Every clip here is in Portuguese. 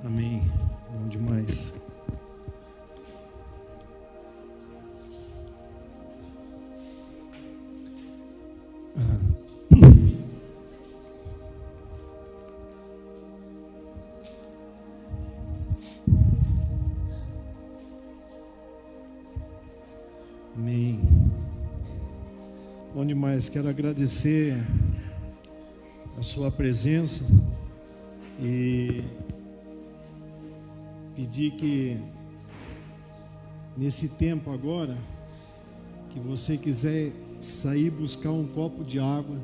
Amém. Bom demais. Amém. Bom demais. Quero agradecer a sua presença e pedir que nesse tempo agora, que você quiser sair buscar um copo de água,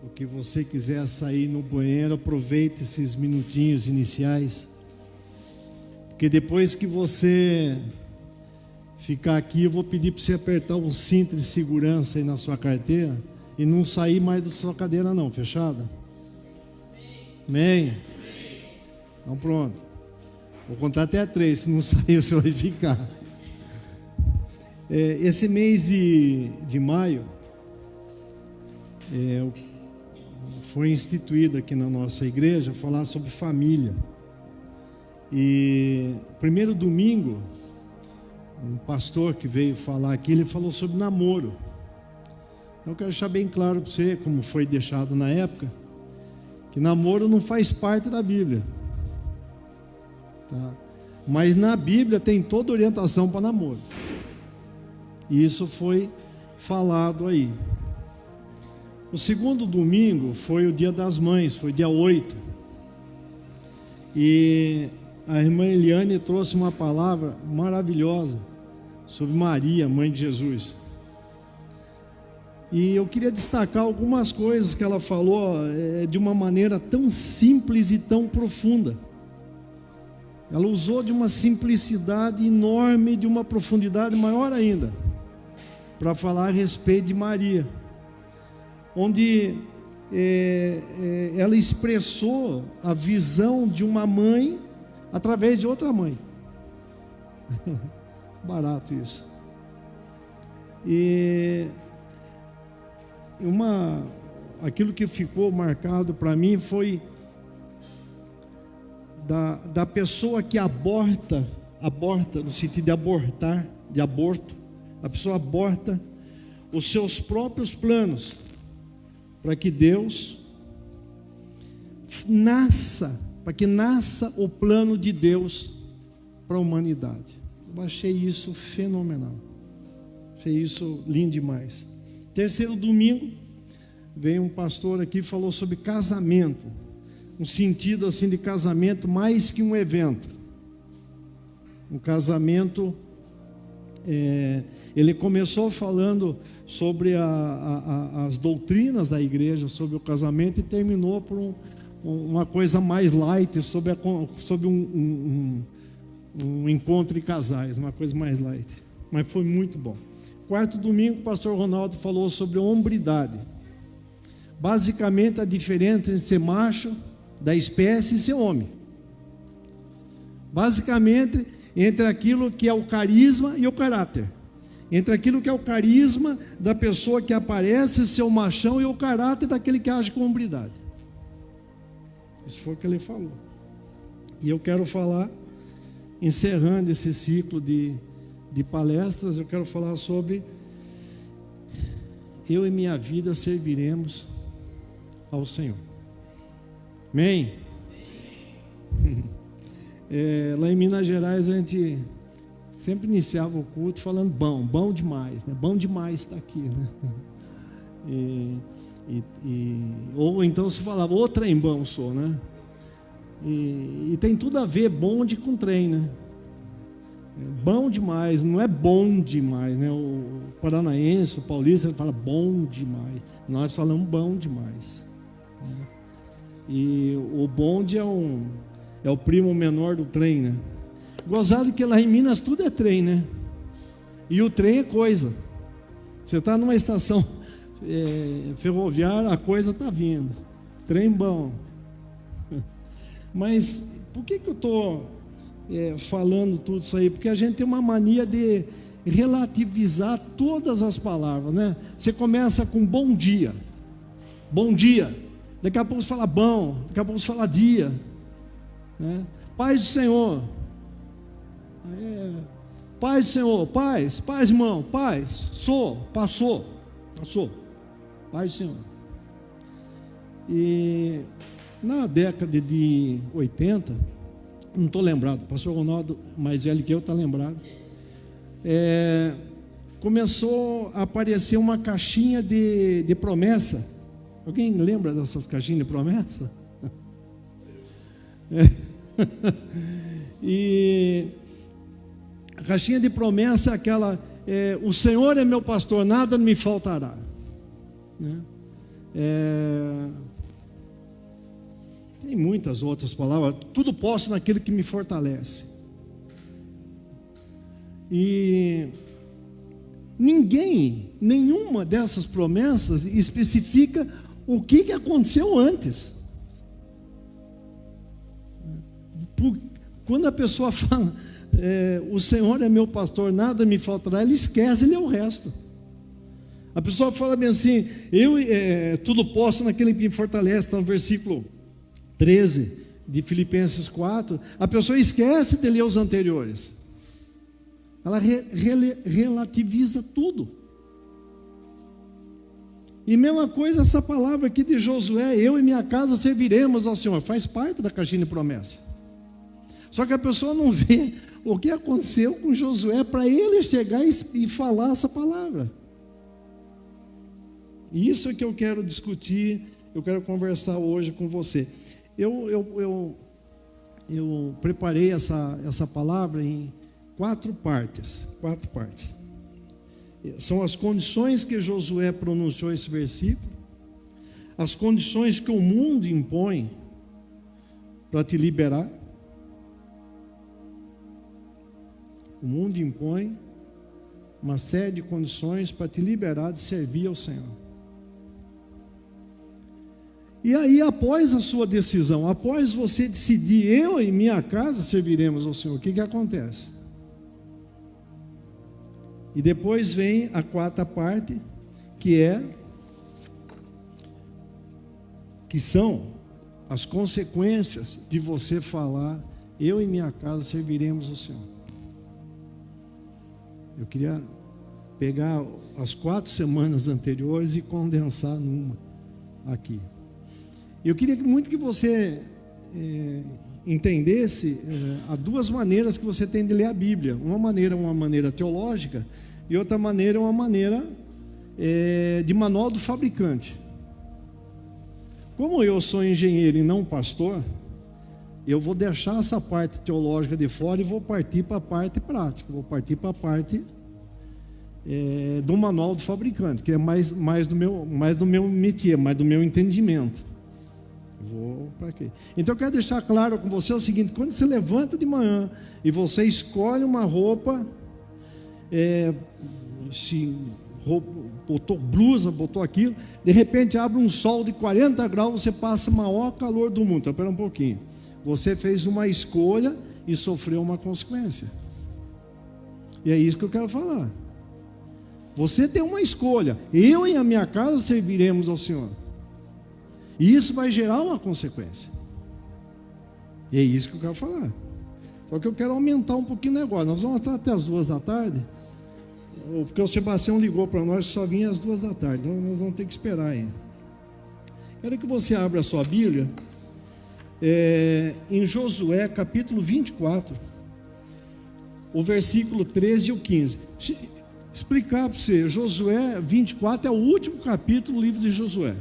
o que você quiser sair no banheiro, aproveite esses minutinhos iniciais, porque depois que você ficar aqui, eu vou pedir para você apertar um cinto de segurança aí na sua carteira e não sair mais da sua cadeira não, fechada? Amém? Então pronto. Vou contar até 3, se não sair você vai ficar. Esse mês de maio foi instituído aqui na nossa igreja falar sobre família. E primeiro domingo, um pastor que veio falar aqui, ele falou sobre namoro. Eu quero deixar bem claro para você, como foi deixado na época, que namoro não faz parte da Bíblia. Tá? Mas na Bíblia tem toda orientação para namoro. E isso foi falado aí. O segundo domingo foi o Dia das Mães, foi dia 8. E a irmã Eliane trouxe uma palavra maravilhosa sobre Maria, mãe de Jesus. E eu queria destacar algumas coisas que ela falou de uma maneira tão simples e tão profunda. Ela usou de uma simplicidade enorme, de uma profundidade maior ainda, para falar a respeito de Maria, onde ela expressou a visão de uma mãe através de outra mãe. Barato isso. E aquilo que ficou marcado para mim foi da pessoa que aborta no sentido de abortar, de aborto. A pessoa aborta os seus próprios planos para que Deus nasça, para que nasça o plano de Deus para a humanidade. Eu achei isso fenomenal, achei isso lindo demais. Terceiro domingo, veio um pastor aqui e falou sobre casamento, um sentido assim de casamento mais que um evento. Um casamento, ele começou falando sobre as doutrinas da igreja, sobre o casamento, e terminou por uma coisa mais light, sobre um encontro de casais, uma coisa mais light, mas foi muito bom. Quarto domingo, o pastor Ronaldo falou sobre hombridade, basicamente a diferença entre ser macho da espécie e ser homem, basicamente entre aquilo que é o carisma e o caráter, entre aquilo que é o carisma da pessoa que aparece ser o machão e o caráter daquele que age com hombridade. Isso foi o que ele falou. E eu quero falar, encerrando esse ciclo de palestras, eu quero falar sobre eu e minha vida serviremos ao Senhor. Amém? Lá em Minas Gerais a gente sempre iniciava o culto falando bom demais, né? Bom demais estar aqui, né? Ou então se falava, ô trem bom sou, né? E tem tudo a ver bonde com trem, né? Bom demais, não é bom demais, né? O paranaense, o paulista, ele fala bom demais. Nós falamos bom demais, né? E o bonde é o primo menor do trem, né? Gozado que lá em Minas tudo é trem, né? E o trem é coisa. Você está numa estação ferroviária, a coisa está vindo. Trem bom. Mas por que eu estou falando tudo isso aí? Porque a gente tem uma mania de relativizar todas as palavras, né? Você começa com bom dia. Bom dia. Daqui a pouco você fala bom, daqui a pouco você fala dia. né? Paz do Senhor. Paz do Senhor, paz, irmão, paz. Passou. Paz do Senhor. E na década de 80, não estou lembrado, o pastor Ronaldo, mais velho que eu, está lembrado, começou a aparecer uma caixinha de promessa. Alguém lembra dessas caixinhas de promessa? E a caixinha de promessa é aquela: o Senhor é meu pastor, nada me faltará, né? Tem muitas outras palavras. Tudo posso naquele que me fortalece. E nenhuma dessas promessas especifica o que aconteceu antes. Quando a pessoa fala, o Senhor é meu pastor, nada me faltará, ele esquece, ele é o resto. A pessoa fala bem assim: tudo posso naquele que me fortalece, está no versículo 13 de Filipenses 4. A pessoa esquece de ler os anteriores. Ela relativiza tudo. E mesma coisa essa palavra aqui de Josué: eu e minha casa serviremos ao Senhor. Faz parte da caixinha de promessa. Só que a pessoa não vê o que aconteceu com Josué para ele chegar e falar essa palavra. E isso é que eu quero discutir, eu quero conversar hoje com você. Eu preparei essa palavra em 4 partes. São as condições que Josué pronunciou esse versículo, as condições que o mundo impõe para te liberar. O mundo impõe uma série de condições para te liberar de servir ao Senhor. E aí, após a sua decisão, após você decidir, eu e minha casa serviremos ao Senhor, o que acontece? E depois vem a 4ª parte, que são as consequências de você falar: eu e minha casa serviremos ao Senhor. Eu queria pegar as 4 semanas anteriores e condensar numa aqui. Eu queria muito que você entendesse há 2 maneiras que você tem de ler a Bíblia. Uma maneira teológica, e outra maneira é uma maneira de manual do fabricante. Como eu sou engenheiro e não pastor, eu vou deixar essa parte teológica de fora e vou partir para a parte prática, vou partir para a parte do manual do fabricante, que é mais do meu métier, mais do meu entendimento. Vou para quê? Então eu quero deixar claro com você o seguinte: quando você levanta de manhã e você escolhe uma roupa, botou blusa, botou aquilo, de repente abre um sol de 40 graus, você passa o maior calor do mundo. Então, espera um pouquinho. Você fez uma escolha e sofreu uma consequência. E é isso que eu quero falar. Você tem uma escolha: eu e a minha casa serviremos ao Senhor. E isso vai gerar uma consequência. E é isso que eu quero falar. Só que eu quero aumentar um pouquinho o negócio. Nós vamos estar até as 2 da tarde, porque o Sebastião ligou para nós que só vinha às 2 da tarde. Então nós vamos ter que esperar aí. Quero que você abra a sua Bíblia em Josué capítulo 24, o versículo 13 e o 15. Explicar para você: Josué 24 é o último capítulo do livro de Josué.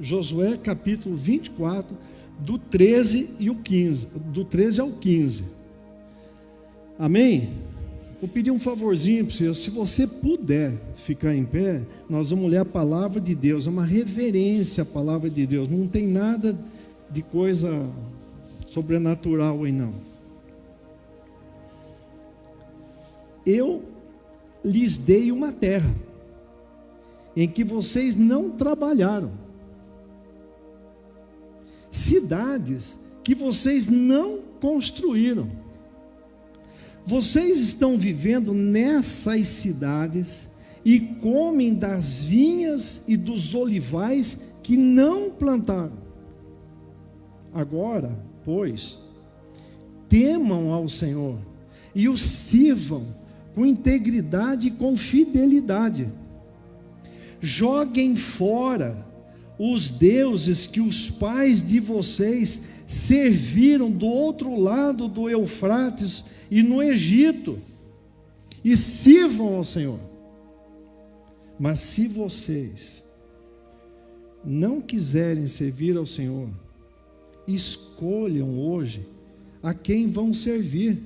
Josué capítulo 24, do 13 e o 15, do 13 ao 15. Amém? Vou pedir um favorzinho para você: se você puder ficar em pé, nós vamos ler a palavra de Deus. É uma reverência à palavra de Deus, não tem nada de coisa sobrenatural aí não. Eu lhes dei uma terra em que vocês não trabalharam, cidades que vocês não construíram. Vocês estão vivendo nessas cidades e comem das vinhas e dos olivais que não plantaram. Agora, pois, temam ao Senhor e o sirvam com integridade e com fidelidade. Joguem fora os deuses que os pais de vocês serviram do outro lado do Eufrates e no Egito, e sirvam ao Senhor. Mas se vocês não quiserem servir ao Senhor, escolham hoje a quem vão servir.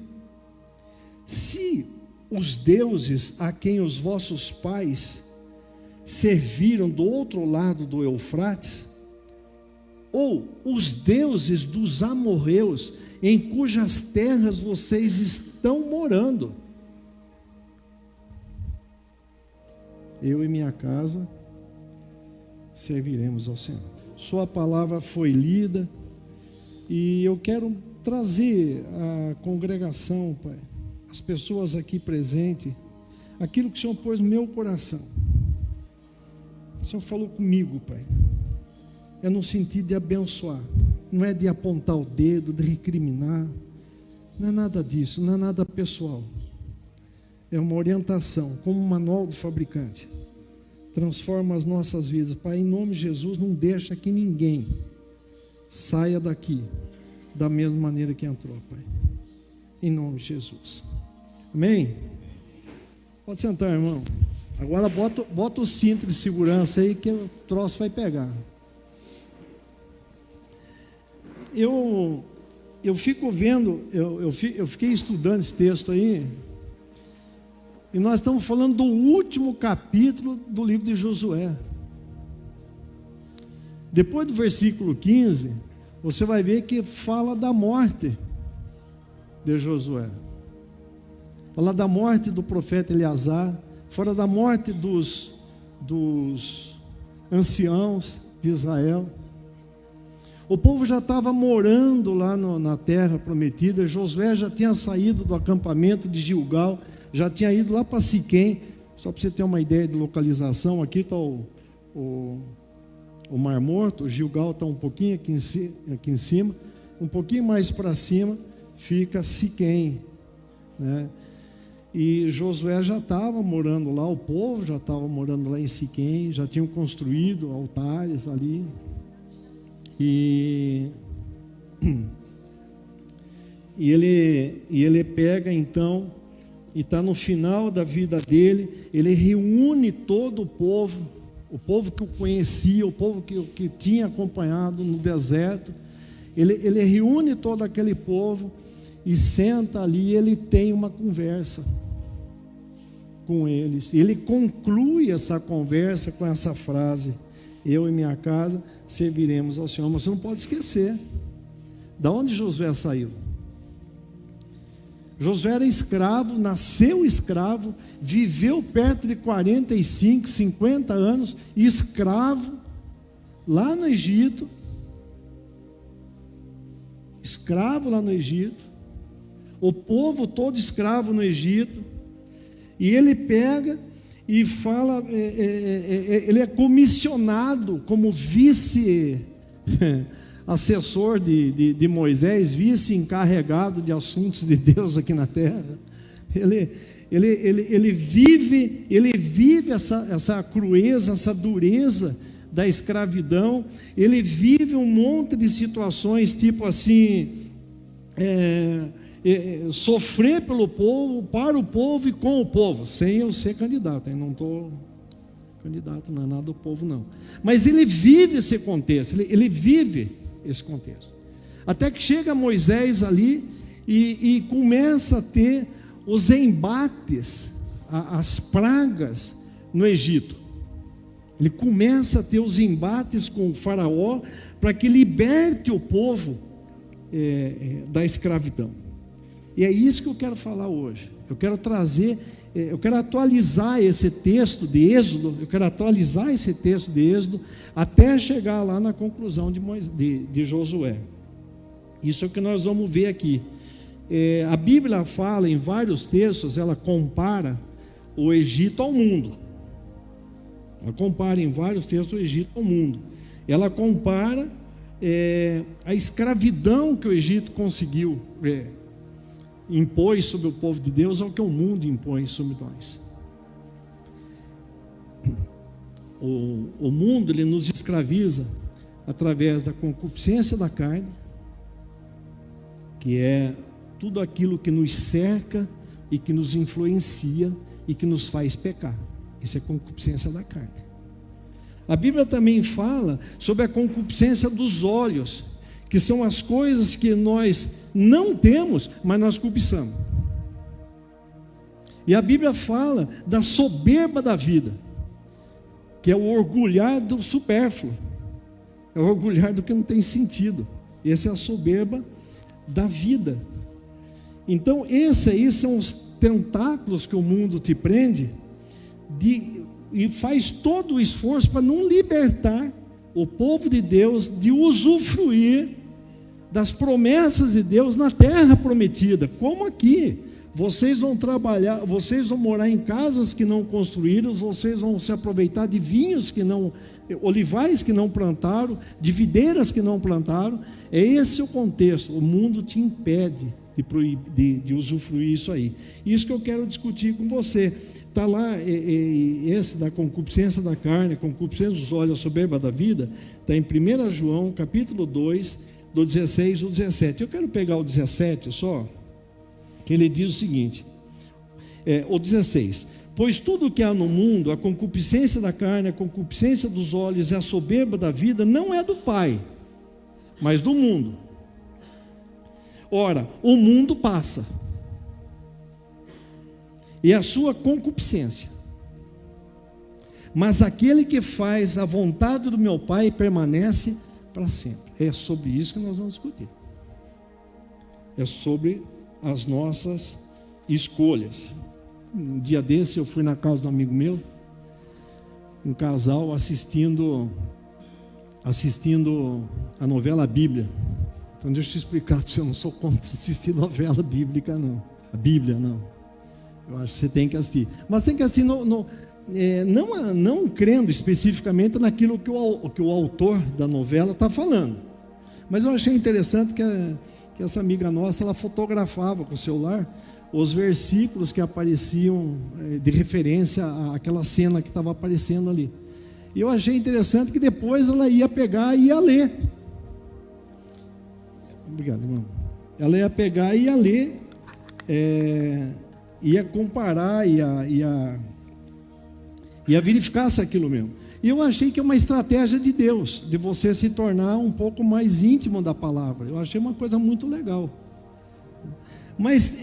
Se os deuses a quem os vossos pais serviram do outro lado do Eufrates, ou os deuses dos amorreus em cujas terras vocês estão morando, eu e minha casa serviremos ao Senhor. Sua palavra foi lida e eu quero trazer à congregação, Pai, as pessoas aqui presentes, aquilo que o Senhor pôs no meu coração. O Senhor falou comigo, Pai. É no sentido de abençoar, não é de apontar o dedo, de recriminar, não é nada disso, não é nada pessoal. É uma orientação, como um manual do fabricante. Transforma as nossas vidas. Pai, em nome de Jesus, não deixa que ninguém saia daqui da mesma maneira que entrou, Pai. Em nome de Jesus. Amém? Pode sentar, irmão. Agora bota o cinto de segurança aí que o troço vai pegar. Eu fico vendo, eu fiquei estudando esse texto aí, e nós estamos falando do último capítulo do livro de Josué. Depois do versículo 15, você vai ver que fala da morte de Josué. Fala da morte do profeta Eleazar, fora da morte dos anciãos de Israel. O povo já estava morando lá na terra prometida. Josué já tinha saído do acampamento de Gilgal, já tinha ido lá para Siquém. Só para você ter uma ideia de localização, aqui está o Mar Morto. O Gilgal está um pouquinho aqui em cima, um pouquinho mais para cima fica Siquém, né? E Josué já estava morando lá, o povo já estava morando lá em Siquém, já tinham construído altares ali. E ele pega então, e está no final da vida dele, ele reúne todo o povo que o conhecia, o povo que tinha acompanhado no deserto, ele reúne todo aquele povo e senta ali, ele tem uma conversa com eles, e ele conclui essa conversa com essa frase: eu e minha casa serviremos ao Senhor. Mas você não pode esquecer, da onde Josué saiu? Josué era escravo, nasceu escravo, viveu perto de 45, 50 anos, escravo, lá no Egito, o povo todo escravo no Egito, e ele pega e fala, ele é comissionado como vice-assessor de Moisés, vice-encarregado de assuntos de Deus aqui na terra. Ele vive essa crueza, essa dureza da escravidão. Ele vive um monte de situações, tipo assim, sofrer pelo povo, para o povo e com o povo, sem eu ser candidato. Eu não estou candidato, não é nada do povo, não. Mas ele vive esse contexto, ele vive esse contexto. Até que chega Moisés ali e começa a ter os embates, as pragas no Egito. Ele começa a ter os embates com o faraó para que liberte o povo da escravidão. E é isso que eu quero falar hoje. Eu quero trazer, eu quero atualizar esse texto de Êxodo, até chegar lá na conclusão de Josué. Isso é o que nós vamos ver aqui. A Bíblia fala em vários textos, ela compara o Egito ao mundo. Ela compara em vários textos o Egito ao mundo. ela compara a escravidão que o Egito conseguiu impôs sobre o povo de Deus ao que o mundo impõe sobre nós. O mundo, ele nos escraviza através da concupiscência da carne, que é tudo aquilo que nos cerca e que nos influencia e que nos faz pecar. Isso é concupiscência da carne. A Bíblia também fala sobre a concupiscência dos olhos, que são as coisas que nós não temos, mas nós cobiçamos. E a Bíblia fala da soberba da vida, que é o orgulhar do supérfluo, é o orgulhar do que não tem sentido. Essa é a soberba da vida. Então, esses aí são os tentáculos que o mundo te prende e faz todo o esforço para não libertar o povo de Deus de usufruir das promessas de Deus na terra prometida, como aqui. Vocês vão trabalhar, vocês vão morar em casas que não construíram, vocês vão se aproveitar de vinhos que não, olivais que não plantaram, de que não plantaram. É esse o contexto. O mundo te impede de usufruir isso aí. Isso que eu quero discutir com você. Está lá, esse da concupiscência da carne, concupiscência dos olhos, a soberba da vida, está em 1 João, capítulo 2, do 16 ao 17. Eu quero pegar o 17 só, que ele diz o seguinte, o 16: pois tudo que há no mundo, a concupiscência da carne, a concupiscência dos olhos e a soberba da vida, não é do Pai, mas do mundo. Ora, o mundo passa, e a sua concupiscência, mas aquele que faz a vontade do meu Pai permanece para sempre. É sobre isso que nós vamos discutir. É sobre as nossas escolhas. Um dia desse eu fui na casa de um amigo meu, um casal assistindo a novela Bíblia. Então deixa eu te explicar para você, eu não sou contra assistir novela bíblica não, a Bíblia não, eu acho que você tem que assistir, mas tem que assistir não crendo especificamente naquilo que o autor da novela está falando. Mas eu achei interessante que essa amiga nossa, ela fotografava com o celular os versículos que apareciam de referência àquela cena que estava aparecendo ali. E eu achei interessante que depois ela ia pegar e ia ler. Obrigado, irmão. Ela ia pegar e ia ler, ia comparar, ia verificar se aquilo mesmo. E eu achei que é uma estratégia de Deus, de você se tornar um pouco mais íntimo da palavra. Eu achei uma coisa muito legal. Mas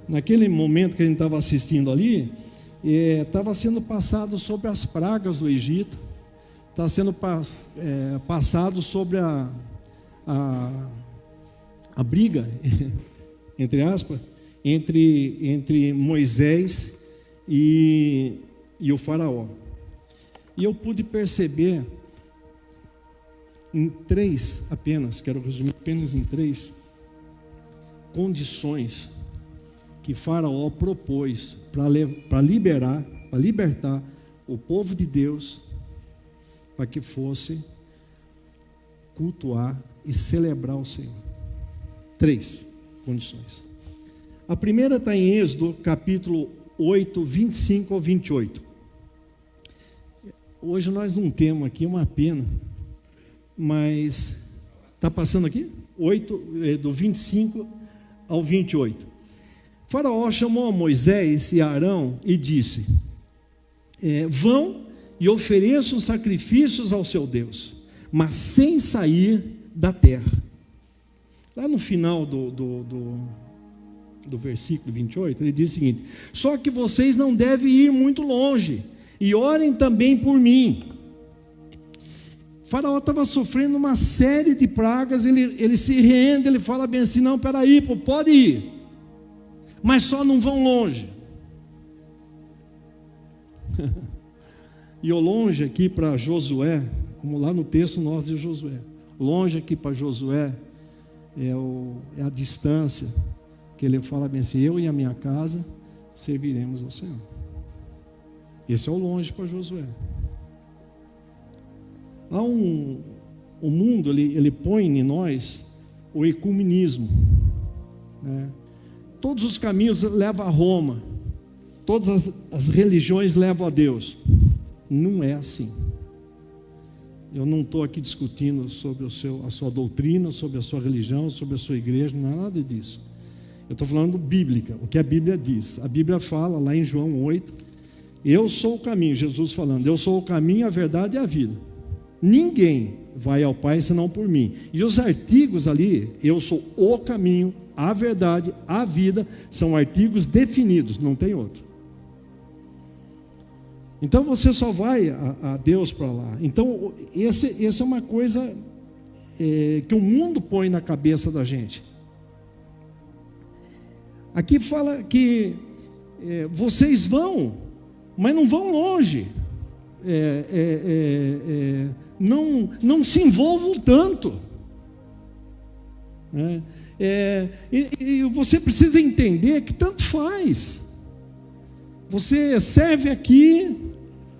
naquele momento que a gente estava assistindo ali, estava sendo passado sobre as pragas do Egito, está sendo passado sobre a briga, entre aspas, entre Moisés e o faraó. E eu pude perceber em três apenas, quero resumir apenas em três condições que faraó propôs para libertar o povo de Deus, para que fosse cultuar e celebrar o Senhor. Três condições. A primeira está em Êxodo, capítulo 8, 25 ao 28. Hoje nós não temos aqui, uma pena, mas está passando aqui? 8, do 25 ao 28. Faraó chamou a Moisés e a Arão e disse: vão e ofereçam sacrifícios ao seu Deus, mas sem sair da terra. Lá no final do versículo 28, ele diz o seguinte: só que vocês não devem ir muito longe, e orem também por mim. Faraó estava sofrendo uma série de pragas, ele se rende, ele fala bem assim: não, peraí, pode ir, mas só não vão longe. E o longe aqui para Josué, como lá no texto nosso de Josué, longe aqui para Josué é a distância, que ele fala bem assim: eu e a minha casa serviremos ao Senhor. Esse é o longe para Josué. O mundo ele põe em nós o ecumenismo, né? Todos os caminhos levam a Roma, todas as religiões levam a Deus. Não é assim. Eu não estou aqui discutindo sobre a sua doutrina, sobre a sua religião, sobre a sua igreja, não é nada disso. Eu estou falando bíblica, o que a Bíblia diz. A Bíblia fala lá em João 8, eu sou o caminho, Jesus falando, eu sou o caminho, a verdade e a vida. Ninguém vai ao Pai senão por mim. E os artigos ali, eu sou o caminho, a verdade, a vida, são artigos definidos, não tem outro. Então você só vai a Deus para lá. Então essa é uma coisa que o mundo põe na cabeça da gente. Aqui fala que vocês vão, mas não vão longe. Não se envolvam tanto. E você precisa entender que tanto faz. Você serve aqui,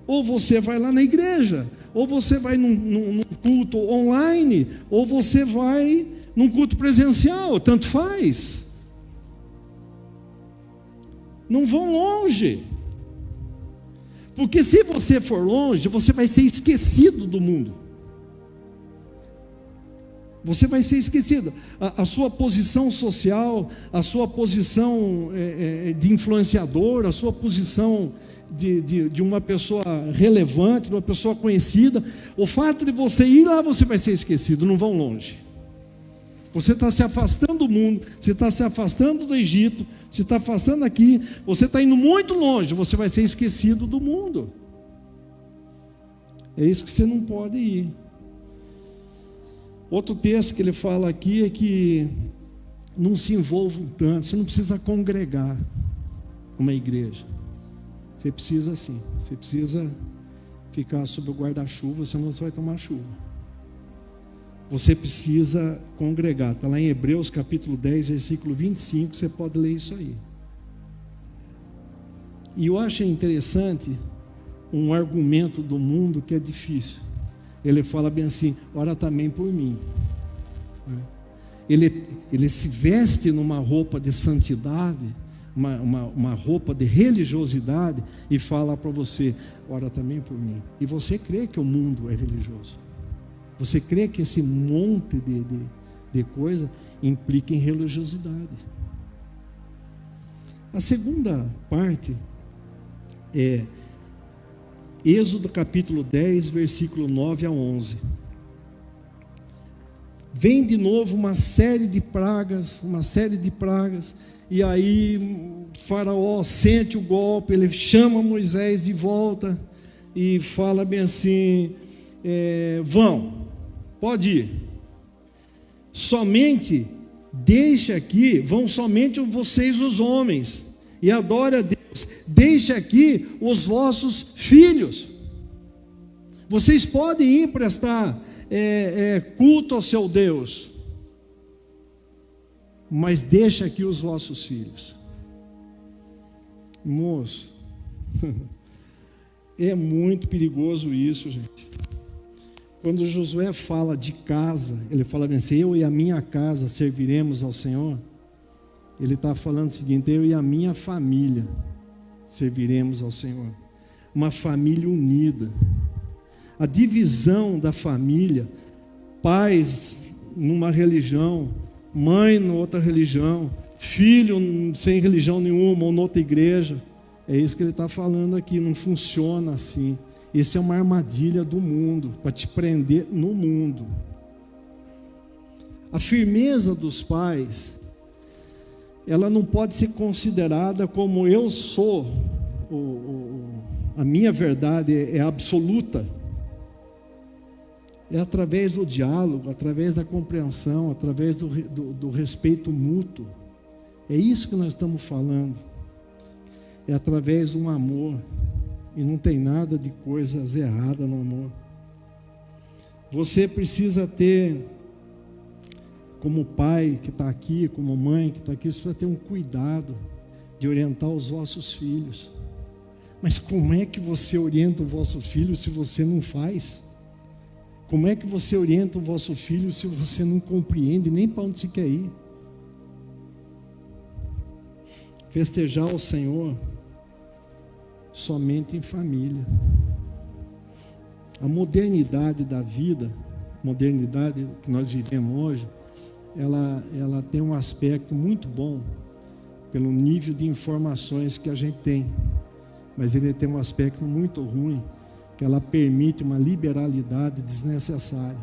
ou você vai lá na igreja, ou você vai num culto online, ou você vai num culto presencial, tanto faz. Não vão longe, porque se você for longe, você vai ser esquecido do mundo. Você vai ser esquecido. A sua posição social, a sua posição de influenciador, a sua posição de uma pessoa relevante, de uma pessoa conhecida, o fato de você ir lá, você vai ser esquecido, não vão longe. Você está se afastando do mundo, você está se afastando do Egito, você está afastando aqui, você está indo muito longe, você vai ser esquecido do mundo. É isso que você não pode ir. Outro texto que ele fala aqui é que não se envolvam tanto, você não precisa congregar uma igreja. Você precisa assim, você precisa ficar sob o guarda-chuva, senão você vai tomar chuva. Você precisa congregar, está lá em Hebreus capítulo 10, versículo 25, você pode ler isso aí. E eu acho interessante um argumento do mundo que é difícil. Ele fala bem assim, ora também por mim. Ele se veste numa roupa de santidade, uma roupa de religiosidade, e fala para você, ora também por mim. E você crê que o mundo é religioso? Você crê que esse monte de coisa implica em religiosidade? A segunda parte é Êxodo capítulo 10, versículo 9 a 11. Vem de novo uma série de pragas, e aí Faraó sente o golpe, ele chama Moisés de volta e fala bem assim, pode ir, somente deixa aqui, vão somente vocês os homens, e adore a Deus, deixa aqui os vossos filhos, vocês podem ir prestar culto ao seu Deus, mas deixa aqui os vossos filhos. Moço, é muito perigoso isso, gente. Quando Josué fala de casa, ele fala assim, eu e a minha casa serviremos ao Senhor. Ele está falando o seguinte, eu e a minha família serviremos ao Senhor. Uma família unida. A divisão da família, pais numa religião, mãe em outra religião, filho sem religião nenhuma ou noutra igreja, é isso que ele está falando aqui, não funciona assim. Isso é uma armadilha do mundo, para te prender no mundo. A firmeza dos pais, ela não pode ser considerada como eu sou, a minha verdade é absoluta. É através do diálogo, através da compreensão, através do respeito mútuo. É isso que nós estamos falando. É através de um amor. E não tem nada de coisas erradas no amor. Você precisa ter, como pai que está aqui, como mãe que está aqui, você precisa ter um cuidado de orientar os vossos filhos. Mas como é que você orienta o vosso filho se você não faz? Como é que você orienta o vosso filho se você não compreende nem para onde você quer ir? Festejar o Senhor somente em família. A modernidade da vida, a modernidade que nós vivemos hoje, ela tem um aspecto muito bom pelo nível de informações que a gente tem, mas ele tem um aspecto muito ruim, que ela permite uma liberalidade desnecessária.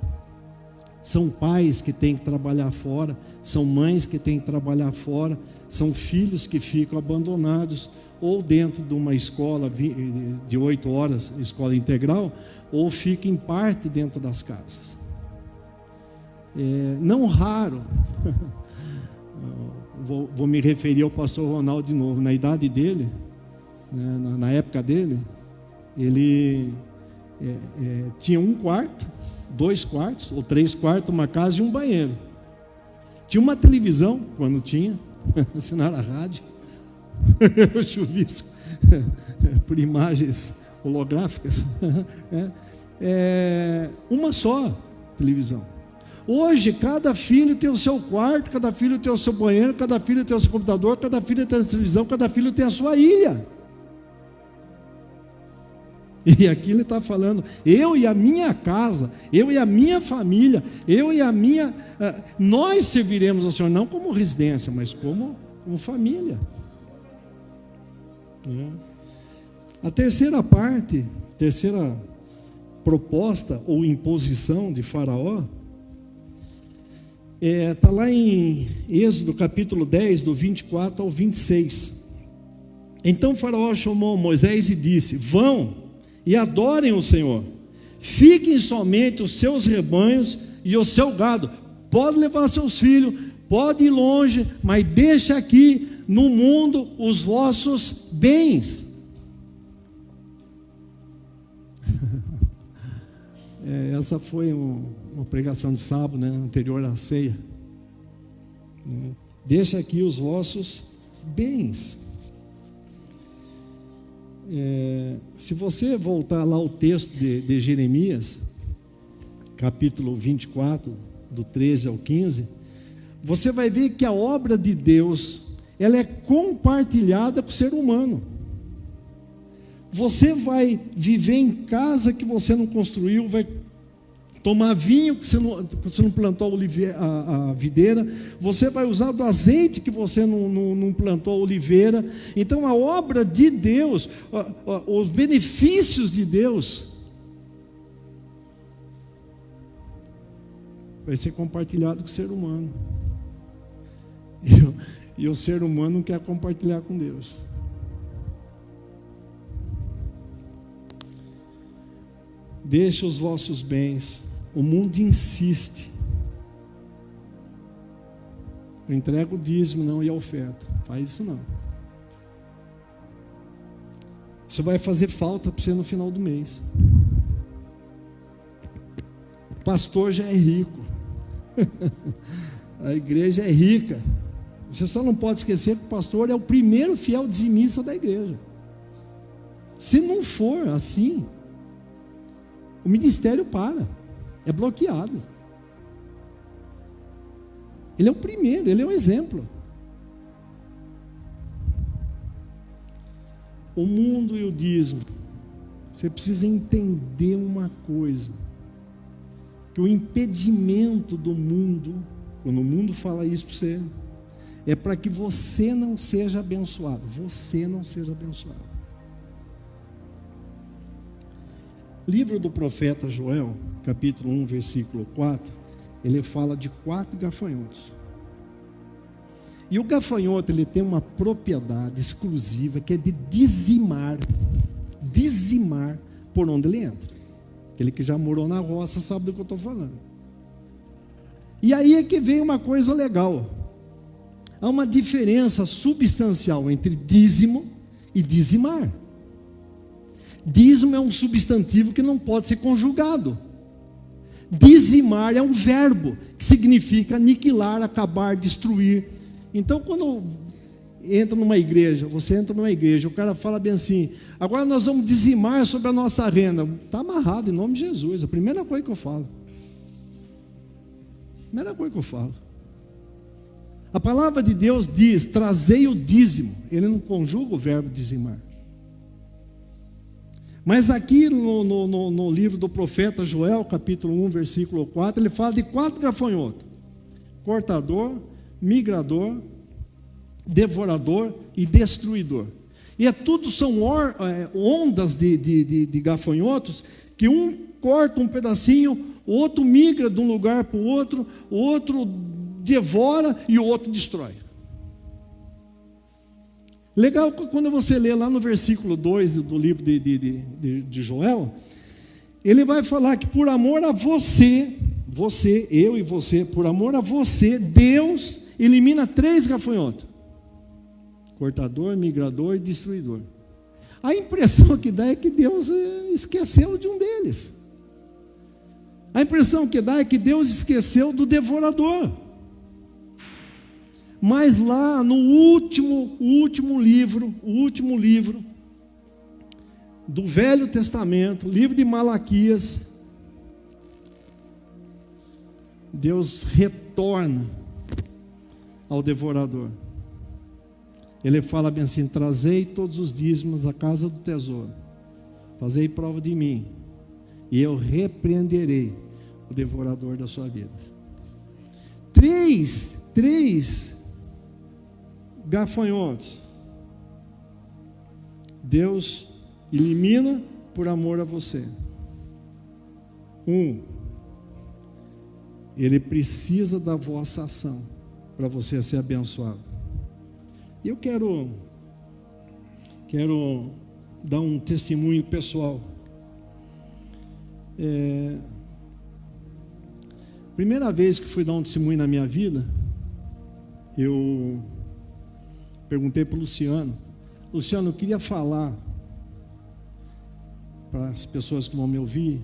São pais que têm que trabalhar fora, são mães que têm que trabalhar fora, são filhos que ficam abandonados, ou dentro de uma escola de 8 horas, escola integral, ou fica em parte dentro das casas. Não raro, vou me referir ao pastor Ronaldo de novo, na idade dele, né, na época dele, ele tinha 1 quarto, 2 quartos, ou 3 quartos, uma casa e um banheiro. Tinha uma televisão, quando tinha, se não era rádio, chuvisco, por imagens holográficas, uma só televisão. Hoje, cada filho tem o seu quarto, cada filho tem o seu banheiro, cada filho tem o seu computador, cada filho tem a televisão, cada filho tem a sua ilha. E aqui ele está falando, eu e a minha casa, eu e a minha família, nós serviremos ao Senhor, não como residência, mas como família. A terceira proposta ou imposição de Faraó, está lá em Êxodo capítulo 10, do 24 ao 26. Então Faraó chamou Moisés e disse: vão e adorem o Senhor, fiquem somente os seus rebanhos e o seu gado, pode levar seus filhos, pode ir longe, mas deixa aqui no mundo os vossos bens. Essa foi uma pregação de sábado, né, anterior à ceia. Deixa aqui os vossos bens. Se você voltar lá ao texto de Jeremias, capítulo 24, do 13 ao 15, você vai ver que a obra de Deus, ela é compartilhada com o ser humano. Você vai viver em casa que você não construiu, vai tomar vinho que você não plantou a videira, você vai usar do azeite que você não plantou a oliveira. Então a obra de Deus, os benefícios de Deus, vai ser compartilhado com o ser humano. E o ser humano não quer compartilhar com Deus. Deixa os vossos bens. O mundo insiste. Eu entrego o dízimo, não, e a oferta. Faz isso não. Isso vai fazer falta para você no final do mês. O pastor já é rico. A igreja é rica. Você só não pode esquecer que o pastor é o primeiro fiel dizimista da igreja. Se não for assim, o ministério é bloqueado. Ele é o primeiro, ele é o exemplo. O mundo e o dízimo, você precisa entender uma coisa, que o impedimento do mundo, quando o mundo fala isso para você, é para que você não seja abençoado. Você não seja abençoado. Livro do profeta Joel, capítulo 1, versículo 4, ele fala de 4 gafanhotos. E o gafanhoto, ele tem uma propriedade exclusiva, que é de dizimar por onde ele entra. Aquele que já morou na roça sabe do que eu estou falando. E aí é que vem uma coisa legal. Há uma diferença substancial entre dízimo e dizimar. Dízimo é um substantivo que não pode ser conjugado. Dizimar é um verbo que significa aniquilar, acabar, destruir. Então, quando entra numa igreja, o cara fala bem assim: agora nós vamos dizimar sobre a nossa renda. Está amarrado, em nome de Jesus. A primeira coisa que eu falo: Primeira coisa que eu falo. A palavra de Deus diz: trazei o dízimo. Ele não conjuga o verbo dizimar. Mas aqui no livro do profeta Joel, capítulo 1, versículo 4, ele fala de 4 gafanhotos: cortador, migrador, devorador e destruidor. E tudo são ondas de gafanhotos, que um corta um pedacinho, o outro migra de um lugar para o outro devora e o outro destrói. Legal que quando você lê lá no versículo 2 do livro de Joel, ele vai falar que por amor a você, eu e você, por amor a você, Deus elimina 3 gafanhotos: cortador, migrador e destruidor. A impressão que dá é que Deus esqueceu de um deles. A impressão que dá é que Deus esqueceu do devorador. Mas lá no último livro do Velho Testamento, livro de Malaquias, Deus retorna ao devorador. Ele fala bem assim: trazei todos os dízimos à casa do tesouro, fazei prova de mim, e eu repreenderei o devorador da sua vida. Três gafanhotos Deus elimina por amor a você. Ele precisa da vossa ação para você ser abençoado. E eu quero dar um testemunho pessoal. Primeira vez que fui dar um testemunho na minha vida, eu perguntei para o Luciano: Luciano, eu queria falar para as pessoas que vão me ouvir,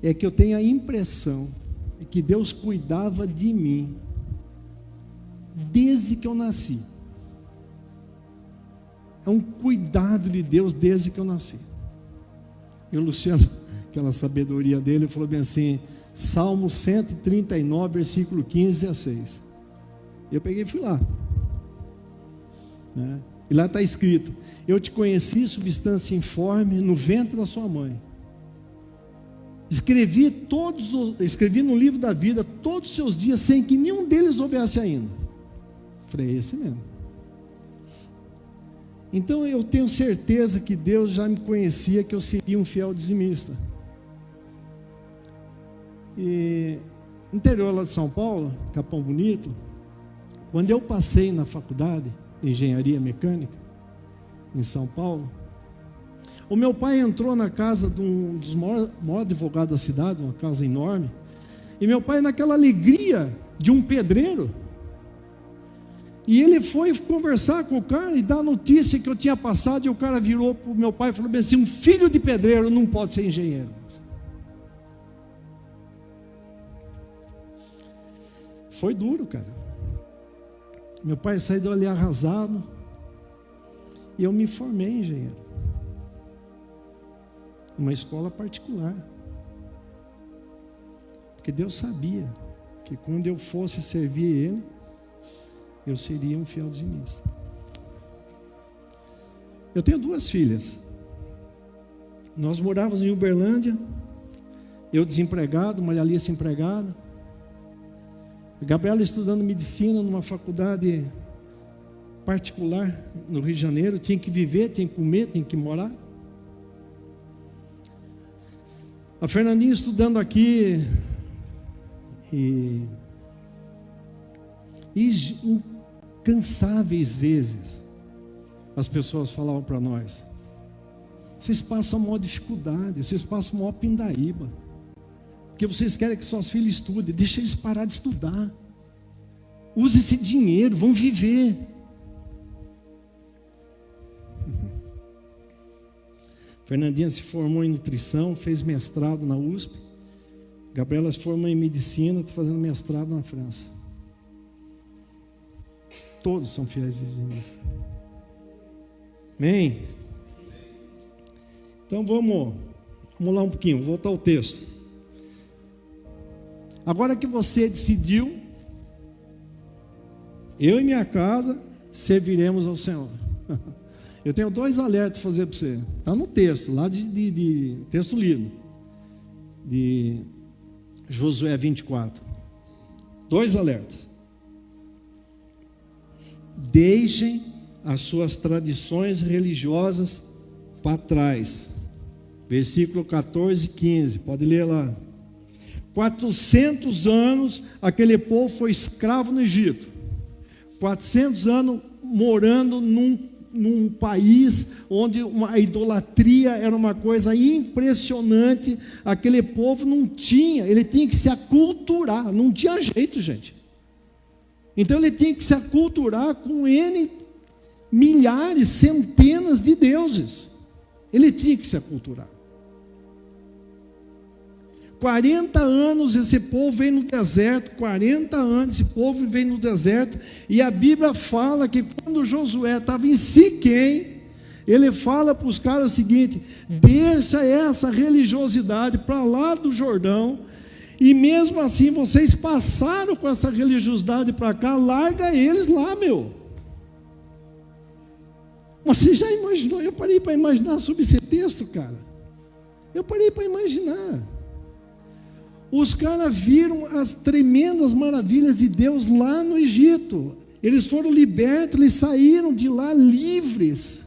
é que eu tenho a impressão que Deus cuidava de mim desde que eu nasci. É um cuidado de Deus desde que eu nasci. E o Luciano, aquela sabedoria dele, falou bem assim: Salmo 139, versículo 15 a 6. Eu peguei e fui lá, né? E lá está escrito: eu te conheci, substância informe, no ventre da sua mãe. Escrevi no livro da vida todos os seus dias, sem que nenhum deles houvesse ainda. Falei: esse mesmo. Então eu tenho certeza que Deus já me conhecia, que eu seria um fiel dizimista. E interior lá de São Paulo, Capão Bonito, quando eu passei na faculdade de engenharia mecânica em São Paulo, o meu pai entrou na casa de um dos maiores advogados da cidade, uma casa enorme, e meu pai, naquela alegria de um pedreiro, e ele foi conversar com o cara e dar a notícia que eu tinha passado, e o cara virou para o meu pai e falou assim: um filho de pedreiro não pode ser engenheiro. Foi duro, cara. Meu pai saiu ali arrasado, e eu me formei engenheiro, numa escola particular, porque Deus sabia que quando eu fosse servir Ele, eu seria um fiel dizimista. Eu tenho 2 filhas. Nós morávamos em Uberlândia, eu desempregado, Maria Alice empregada, a Gabriela estudando medicina numa faculdade particular no Rio de Janeiro. Tinha que viver, tinha que comer, tinha que morar. A Fernandinha estudando aqui, e incansáveis vezes as pessoas falavam para nós: vocês passam a maior dificuldade, vocês passam a maior pindaíba, porque vocês querem que suas filhas estudem. Deixa eles parar de estudar, use esse dinheiro, vão viver. Fernandinha se formou em nutrição, fez mestrado na USP. Gabriela se formou em medicina, está fazendo mestrado na França. Todos são fiéis dizimistas. Amém? Então vamos lá um pouquinho, vou voltar ao texto. Agora que você decidiu, eu e minha casa serviremos ao Senhor. Eu tenho 2 alertas para fazer para você. Está no texto, lá de texto lido, de Josué 24. 2 alertas. Deixem as suas tradições religiosas para trás. Versículo 14 e 15, pode ler lá. 400 anos aquele povo foi escravo no Egito. 400 anos morando num país onde a idolatria era uma coisa impressionante. Aquele povo ele tinha que se aculturar, não tinha jeito, gente. Então ele tinha que se aculturar com milhares, centenas de deuses. Ele tinha que se aculturar. 40 anos esse povo vem no deserto, 40 anos esse povo vem no deserto, e a Bíblia fala que quando Josué estava em Siquém, ele fala para os caras o seguinte: deixa essa religiosidade para lá do Jordão, e mesmo assim vocês passaram com essa religiosidade para cá, larga eles lá, meu. Você já imaginou? Eu parei para imaginar sobre esse texto, cara. Eu parei para imaginar. Os caras viram as tremendas maravilhas de Deus lá no Egito. Eles foram libertos, eles saíram de lá livres.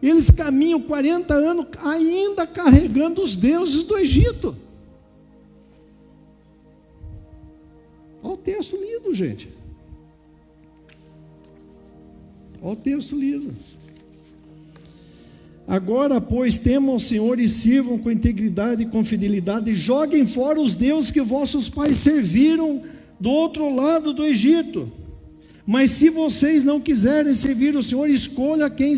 Eles caminham 40 anos ainda carregando os deuses do Egito. Olha o texto lido, gente. Olha o texto lido. Agora, pois, temam o Senhor e sirvam com integridade e com fidelidade, e joguem fora os deuses que vossos pais serviram do outro lado do Egito. Mas se vocês não quiserem servir o Senhor, escolha quem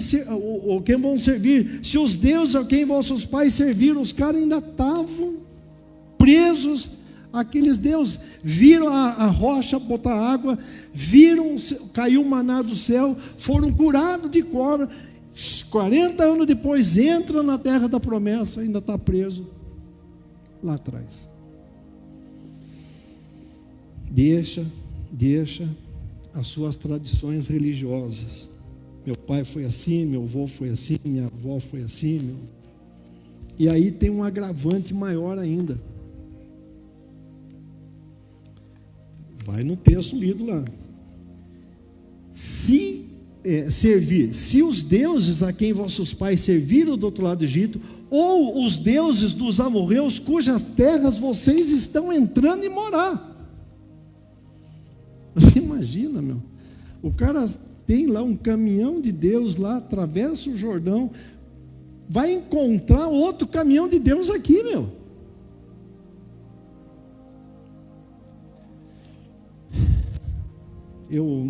vão servir. Se os deuses a quem vossos pais serviram, os caras ainda estavam presos àqueles deuses. Viram a rocha botar água, viram, caiu o maná do céu, foram curados de cobra. 40 anos depois, entra na terra da promessa, ainda está preso lá atrás. Deixa as suas tradições religiosas. Meu pai foi assim, meu avô foi assim, minha avó foi assim. E aí tem um agravante maior ainda. Vai no texto lido lá. Se os deuses a quem vossos pais serviram do outro lado do Egito, ou os deuses dos amorreus, cujas terras vocês estão entrando e morar. Você imagina, meu? O cara tem lá um caminhão de Deus lá, atravessa o Jordão, vai encontrar outro caminhão de Deus aqui, meu. Eu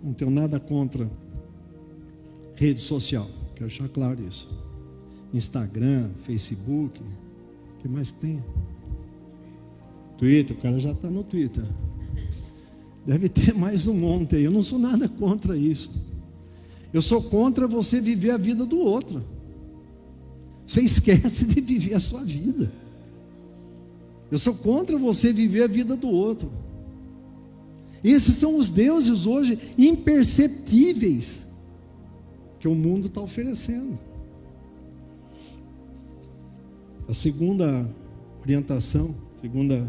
não tenho nada contra rede social, quero deixar claro isso. Instagram, Facebook, o que mais que tem? Twitter, o cara já está no Twitter. Deve ter mais um monte aí. Eu não sou nada contra isso. Eu sou contra você viver a vida do outro. Você esquece de viver a sua vida. Eu sou contra você viver a vida do outro. Esses são os deuses hoje imperceptíveis que o mundo está oferecendo. A segunda orientação, segunda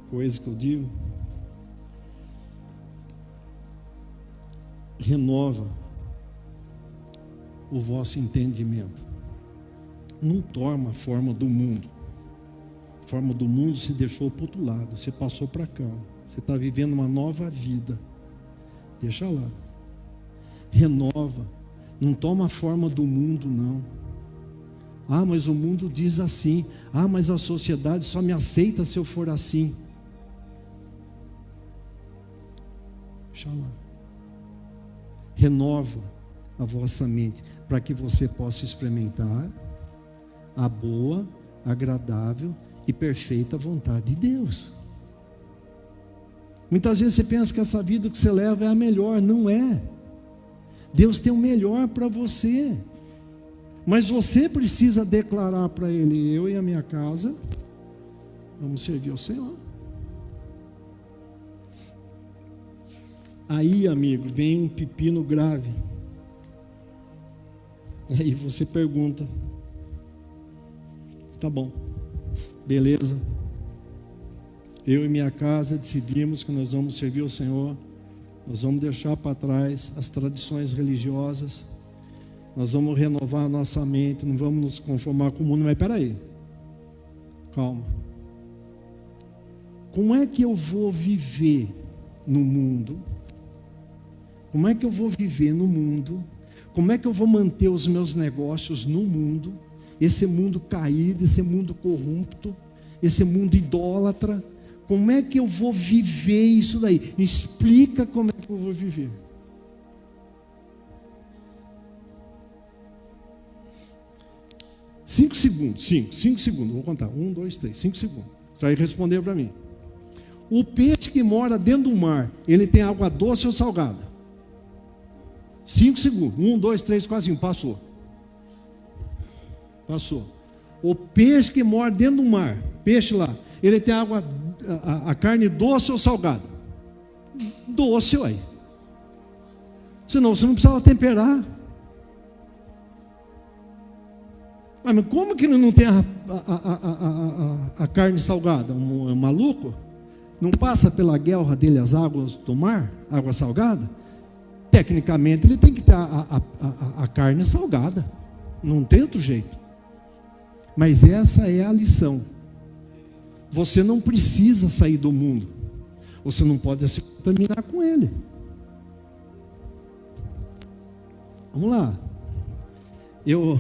coisa que eu digo, renova o vosso entendimento. Não toma a forma do mundo. A forma do mundo se deixou para o outro lado, você passou para cá, você está vivendo uma nova vida. Deixa lá. Renova. Não toma a forma do mundo, não. Ah, mas o mundo diz assim. Ah, mas a sociedade só me aceita se eu for assim. Deixa lá. Renova a vossa mente, para que você possa experimentar a boa, agradável e perfeita vontade de Deus. Muitas vezes você pensa que essa vida que você leva é a melhor. Não é. Deus tem o melhor para você. Mas você precisa declarar para Ele: eu e a minha casa vamos servir ao Senhor. Aí, amigo, vem um pepino grave. Aí você pergunta: tá bom, beleza, eu e minha casa decidimos que nós vamos servir ao Senhor, nós vamos deixar para trás as tradições religiosas, nós vamos renovar a nossa mente, não vamos nos conformar com o mundo. Mas peraí, calma. Como é que eu vou viver no mundo? Como é que eu vou viver no mundo? Como é que eu vou manter os meus negócios no mundo? Esse mundo caído, esse mundo corrupto, esse mundo idólatra. Como é que eu vou viver isso daí? Me explica como é que eu vou viver. Cinco segundos, vou contar. 1, 2, 3, 5 segundos. Você vai responder para mim. O peixe que mora dentro do mar, ele tem água doce ou salgada? 5 segundos. 1, 2, 3, 4, 5. Passou. O peixe que mora dentro do mar, peixe lá, ele tem água, a carne doce ou salgada? Doce, ué. Senão você não precisava temperar. Mas como que ele não tem a carne salgada? Um maluco? Não passa pela guelra dele as águas do mar? Água salgada? Tecnicamente ele tem que ter a carne salgada. Não tem outro jeito. Mas essa é a lição. Você não precisa sair do mundo. Você não pode se contaminar com ele. Vamos lá. Eu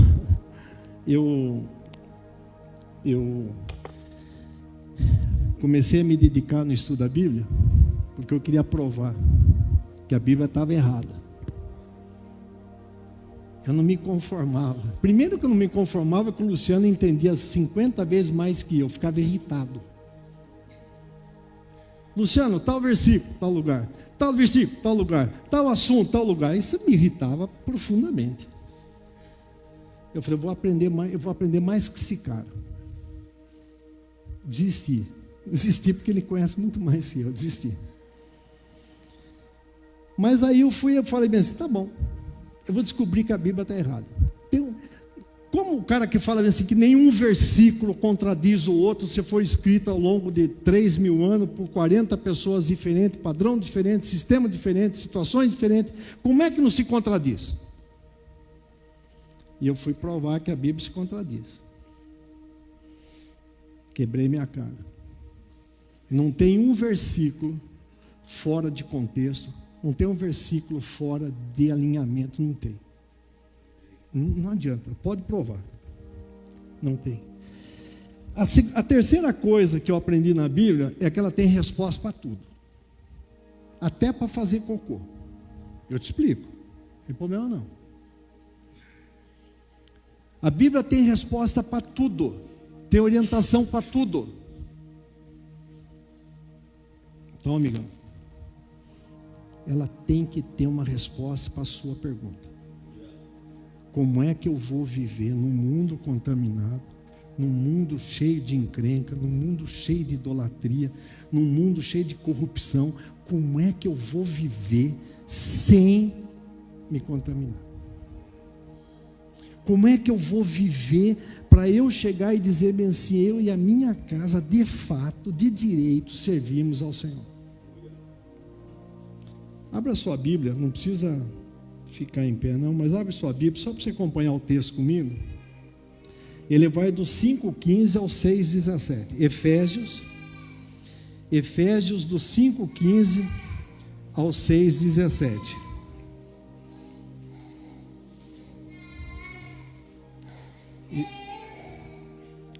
comecei a me dedicar no estudo da Bíblia porque eu queria provar que a Bíblia estava errada. Eu não me conformava. Primeiro que eu não me conformava que o Luciano entendia 50 vezes mais que eu, ficava irritado. Luciano, tal versículo, tal lugar, tal versículo, tal lugar, tal assunto, tal lugar. Isso me irritava profundamente. Eu falei, eu vou aprender mais que esse cara. Desisti porque ele conhece muito mais que eu, desisti. Mas aí eu falei bem assim, tá bom, eu vou descobrir que a Bíblia está errada. Como o cara que fala assim, que nenhum versículo contradiz o outro, se for escrito ao longo de 3.000 anos, por 40 pessoas diferentes, padrão diferente, sistema diferente, situações diferentes, como é que não se contradiz? E eu fui provar que a Bíblia se contradiz. Quebrei minha cara. Não tem um versículo fora de contexto, não tem um versículo fora de alinhamento, não tem. Não adianta, pode provar. Não tem. A terceira coisa que eu aprendi na Bíblia é que ela tem resposta para tudo. Até para fazer cocô. Eu te explico. Não tem problema não. A Bíblia tem resposta para tudo. Tem orientação para tudo. Então, amigão, ela tem que ter uma resposta para a sua pergunta. Como é que eu vou viver num mundo contaminado, num mundo cheio de encrenca, num mundo cheio de idolatria, num mundo cheio de corrupção? Como é que eu vou viver sem me contaminar? Como é que eu vou viver para eu chegar e dizer bem assim, eu e a minha casa, de fato, de direito, servimos ao Senhor? Abra sua Bíblia, não precisa ficar em pé não, mas abre sua Bíblia, só para você acompanhar o texto comigo. Ele vai do 5,15 ao 6,17. Efésios do 5,15 ao 6,17.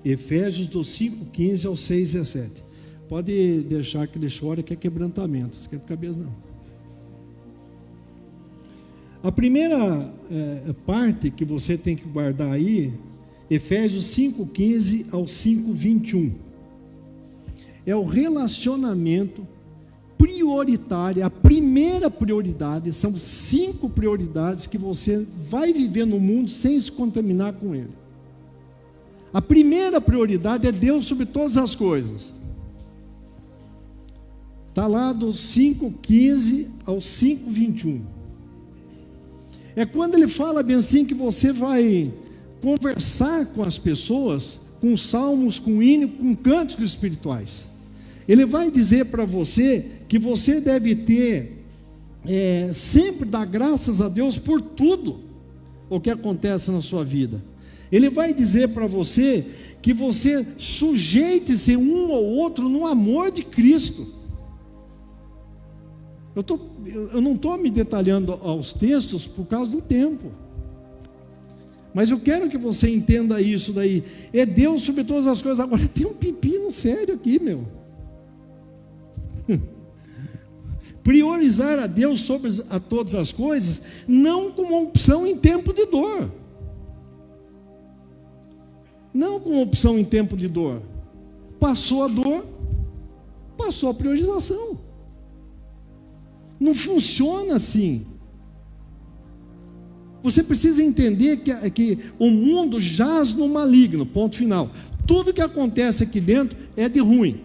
Efésios do 5,15 ao 6,17. Pode deixar que ele chore, que é quebrantamento, não esquenta a cabeça não. A primeira parte que você tem que guardar aí, Efésios 5,15 ao 5,21, é o relacionamento prioritária, a primeira prioridade, são 5 prioridades que você vai viver no mundo sem se contaminar com ele. A primeira prioridade é Deus sobre todas as coisas. Está lá do 5:15 ao 5:21. É quando ele fala bem assim que você vai conversar com as pessoas, com salmos, com hino, com cânticos espirituais. Ele vai dizer para você que você deve ter, sempre dar graças a Deus por tudo o que acontece na sua vida. Ele vai dizer para você que você sujeite-se um ao outro no amor de Cristo. Eu não estou me detalhando aos textos por causa do tempo, mas eu quero que você entenda isso daí. É Deus sobre todas as coisas. Agora tem um pepino sério aqui, meu. Priorizar a Deus sobre a todas as coisas, não como uma opção em tempo de dor. Não como opção em tempo de dor. Passou a dor, passou a priorização. Não funciona assim. Você precisa entender que o mundo jaz no maligno, ponto final. Tudo que acontece aqui dentro é de ruim.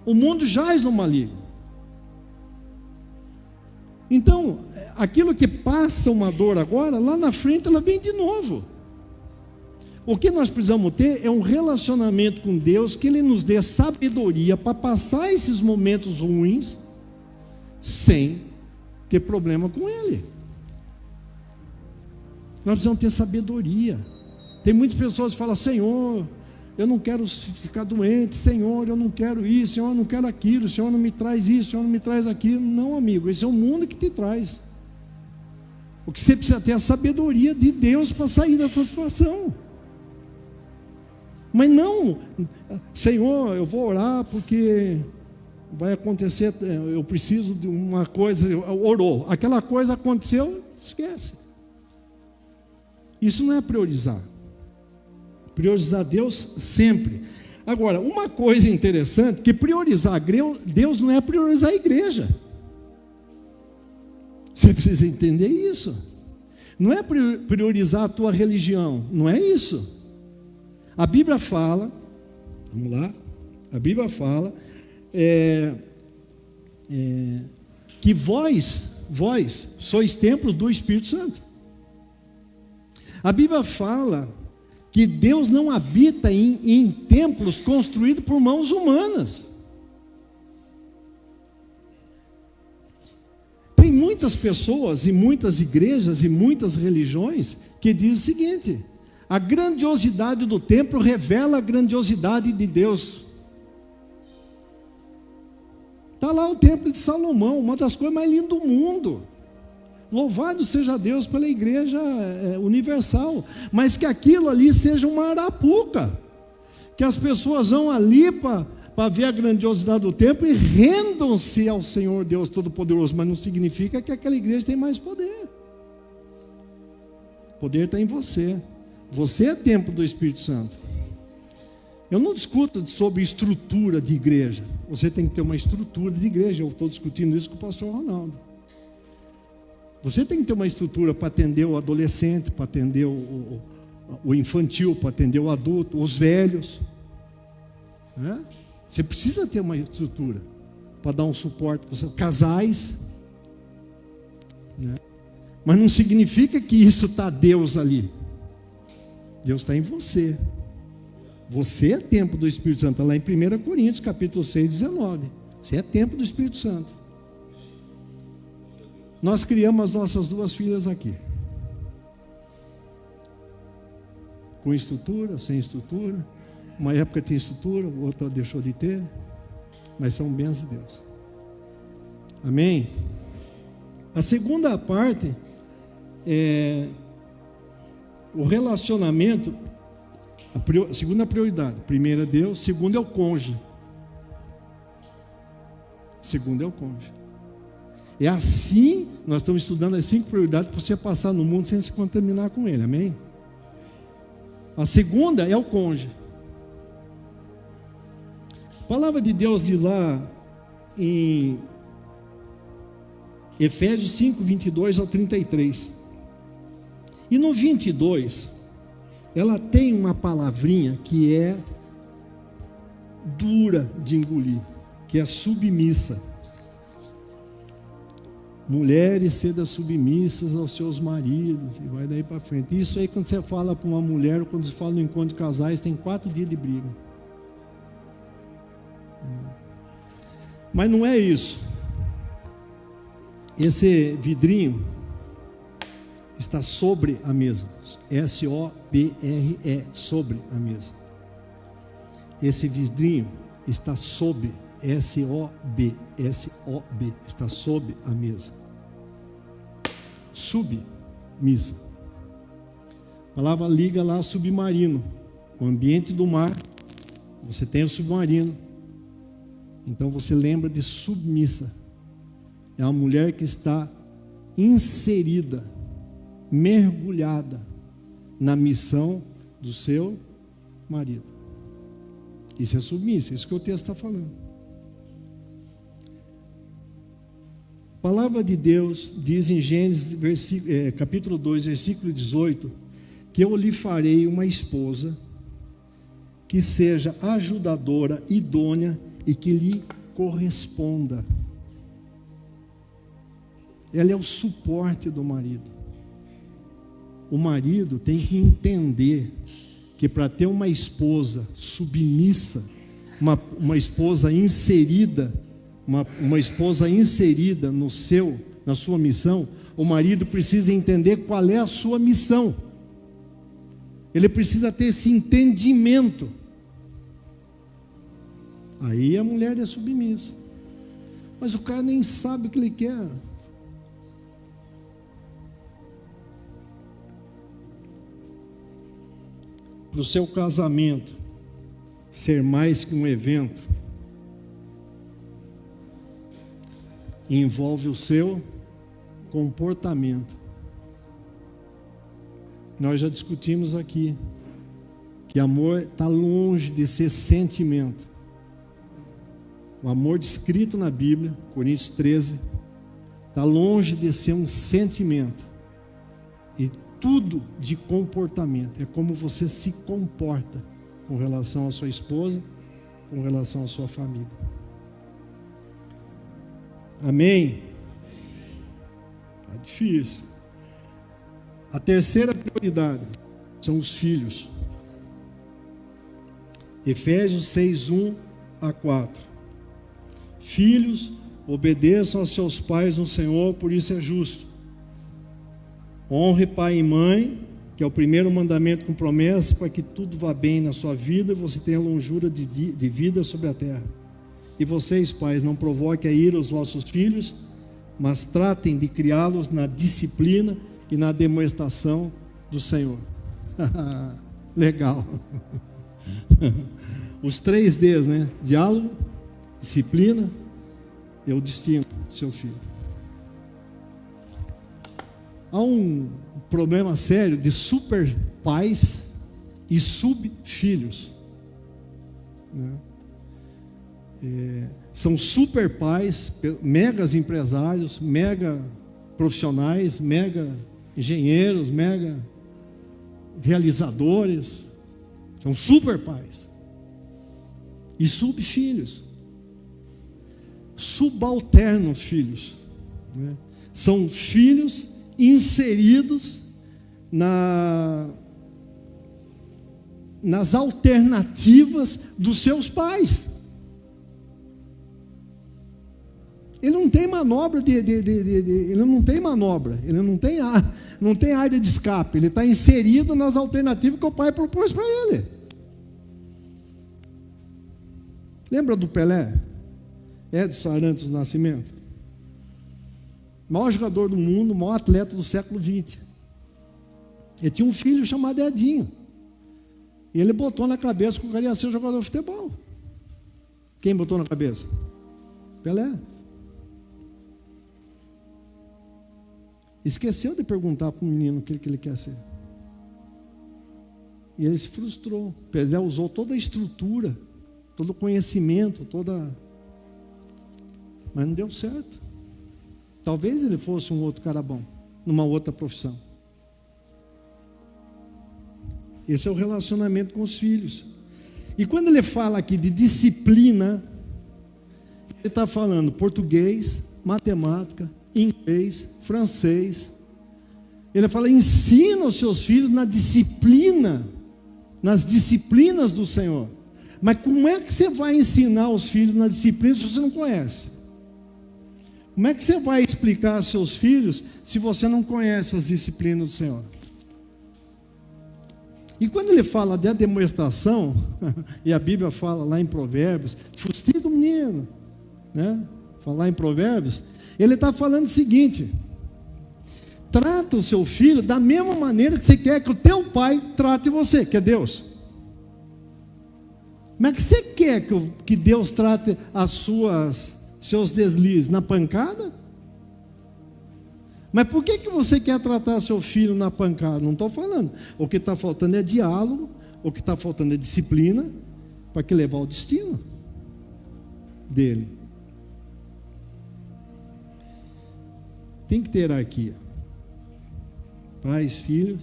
O mundo jaz no maligno. Então, aquilo que passa uma dor agora, lá na frente ela vem de novo. O que nós precisamos ter é um relacionamento com Deus, que Ele nos dê sabedoria para passar esses momentos ruins sem ter problema com Ele. Nós precisamos ter sabedoria. Tem muitas pessoas que falam: Senhor, eu não quero ficar doente, Senhor, eu não quero isso, Senhor, eu não quero aquilo, Senhor, não me traz isso, Senhor, não me traz aquilo. Não, amigo, esse é o mundo que te traz. O que você precisa ter é a sabedoria de Deus para sair dessa situação. Mas não, Senhor, eu vou orar porque vai acontecer, eu preciso de uma coisa, orou, aquela coisa aconteceu, esquece. Isso não é priorizar. Priorizar Deus sempre. Agora, uma coisa interessante, que priorizar Deus não é priorizar a igreja. Você precisa entender isso. Não é priorizar a tua religião, não é isso. A Bíblia fala, vamos lá, a Bíblia fala que vós sois templos do Espírito Santo. A Bíblia fala que Deus não habita em templos construídos por mãos humanas. Tem muitas pessoas e muitas igrejas e muitas religiões que dizem o seguinte: a grandiosidade do templo revela a grandiosidade de Deus. Está lá o templo de Salomão, uma das coisas mais lindas do mundo. Louvado seja Deus pela igreja universal. Mas que aquilo ali seja uma arapuca, que as pessoas vão ali para ver a grandiosidade do templo e rendam-se ao Senhor Deus Todo-Poderoso. Mas não significa que aquela igreja tem mais poder. O poder está em você. Você é templo do Espírito Santo. Eu não discuto sobre estrutura de igreja. Você tem que ter uma estrutura de igreja. Eu estou discutindo isso com o pastor Ronaldo. Você tem que ter uma estrutura para atender o adolescente, para atender o infantil, para atender o adulto, os velhos, né? Você precisa ter uma estrutura para dar um suporte para os casais, né? Mas não significa que isso está Deus ali. Deus está em você. Você é templo do Espírito Santo. Está lá em 1 Coríntios, capítulo 6, 19. Você é templo do Espírito Santo. Nós criamos as nossas 2 filhas aqui. Com estrutura, sem estrutura. Uma época tinha estrutura, outra deixou de ter. Mas são bênçãos de Deus. Amém? A segunda parte é o relacionamento. A segunda prioridade. Primeira é Deus, segunda é o cônjuge. Segunda é o cônjuge. É assim, nós estamos estudando as 5 prioridades para você passar no mundo sem se contaminar com ele, amém? A segunda é o cônjuge. A palavra de Deus diz lá em Efésios 5, 22 ao 33. E no 22, ela tem uma palavrinha que é dura de engolir, que é submissa. Mulheres, sejam submissas aos seus maridos, e vai daí para frente. Isso aí, quando você fala para uma mulher, ou quando você fala no encontro de casais, tem 4 dias de briga. Mas não é isso. Esse vidrinho está sobre a mesa. S-O-B-R-E, sobre a mesa. Esse vidrinho está sob, S-O-B, S-O-B, está sob a mesa. Submissa. A palavra liga lá submarino. O ambiente do mar, você tem o submarino. Então você lembra de submissa. É uma mulher que está inserida, mergulhada na missão do seu marido. Isso é submissa, isso que o texto está falando. A palavra de Deus diz em Gênesis capítulo 2, versículo 18, que eu lhe farei uma esposa que seja ajudadora, idônea e que lhe corresponda. Ela é o suporte do marido. O marido tem que entender que para ter uma esposa submissa, uma esposa inserida, uma esposa inserida na sua missão, o marido precisa entender qual é a sua missão. Ele precisa ter esse entendimento. Aí a mulher é submissa. Mas o cara nem sabe o que ele quer. Para o seu casamento ser mais que um evento, envolve o seu comportamento. Nós já discutimos aqui que amor está longe de ser sentimento. O amor descrito na Bíblia, Coríntios 13, está longe de ser um sentimento. E tudo de comportamento. É como você se comporta com relação à sua esposa, com relação à sua família. Amém? Está difícil. A terceira prioridade são os filhos. Efésios 6, 1 a 4. Filhos, obedeçam aos seus pais no Senhor, por isso é justo. Honre pai e mãe, que é o primeiro mandamento com promessa, para que tudo vá bem na sua vida e você tenha longura de vida sobre a terra. E vocês, pais, não provoquem a ira os vossos filhos, mas tratem de criá-los na disciplina e na demonstração do Senhor. Legal. Os 3 Ds, né? Diálogo, disciplina e o destino do seu filho. Há um problema sério de super pais e subfilhos, né? São super pais, megas empresários, mega profissionais, mega engenheiros, mega realizadores. São super pais e subfilhos, subalternos filhos, né? São filhos inseridos nas alternativas dos seus pais. Ele não tem manobra ele não tem manobra, ele não tem área de escape, ele está inserido nas alternativas que o pai propôs para ele. Lembra do Pelé? Edson Arantes do Nascimento? Maior jogador do mundo, maior atleta do século XX. Ele tinha um filho chamado Edinho. E ele botou na cabeça que o cara ia ser um jogador de futebol. Quem botou na cabeça? Pelé. Esqueceu de perguntar para o menino o que ele quer ser. E ele se frustrou. Pelé usou toda a estrutura, todo o conhecimento, mas não deu certo. Talvez ele fosse um outro cara bom, numa outra profissão. Esse é o relacionamento com os filhos. E quando ele fala aqui de disciplina, ele está falando português, matemática, inglês, francês. Ele fala, ensina os seus filhos na disciplina, nas disciplinas do Senhor. Mas como é que você vai ensinar os filhos na disciplina se você não conhece? Como é que você vai explicar aos seus filhos se você não conhece as disciplinas do Senhor? E quando ele fala de demonstração, e a Bíblia fala lá em Provérbios, fustiga o menino, né? Falar em Provérbios, ele está falando o seguinte: trata o seu filho da mesma maneira que você quer que o teu pai trate você, que é Deus. Como é que você quer que Deus trate seus deslizes? Na pancada? Mas por que você quer tratar seu filho na pancada? Não estou falando. O que está faltando é diálogo, o que está faltando é disciplina, para que levar ao destino dele. Tem que ter hierarquia. Pais, filhos,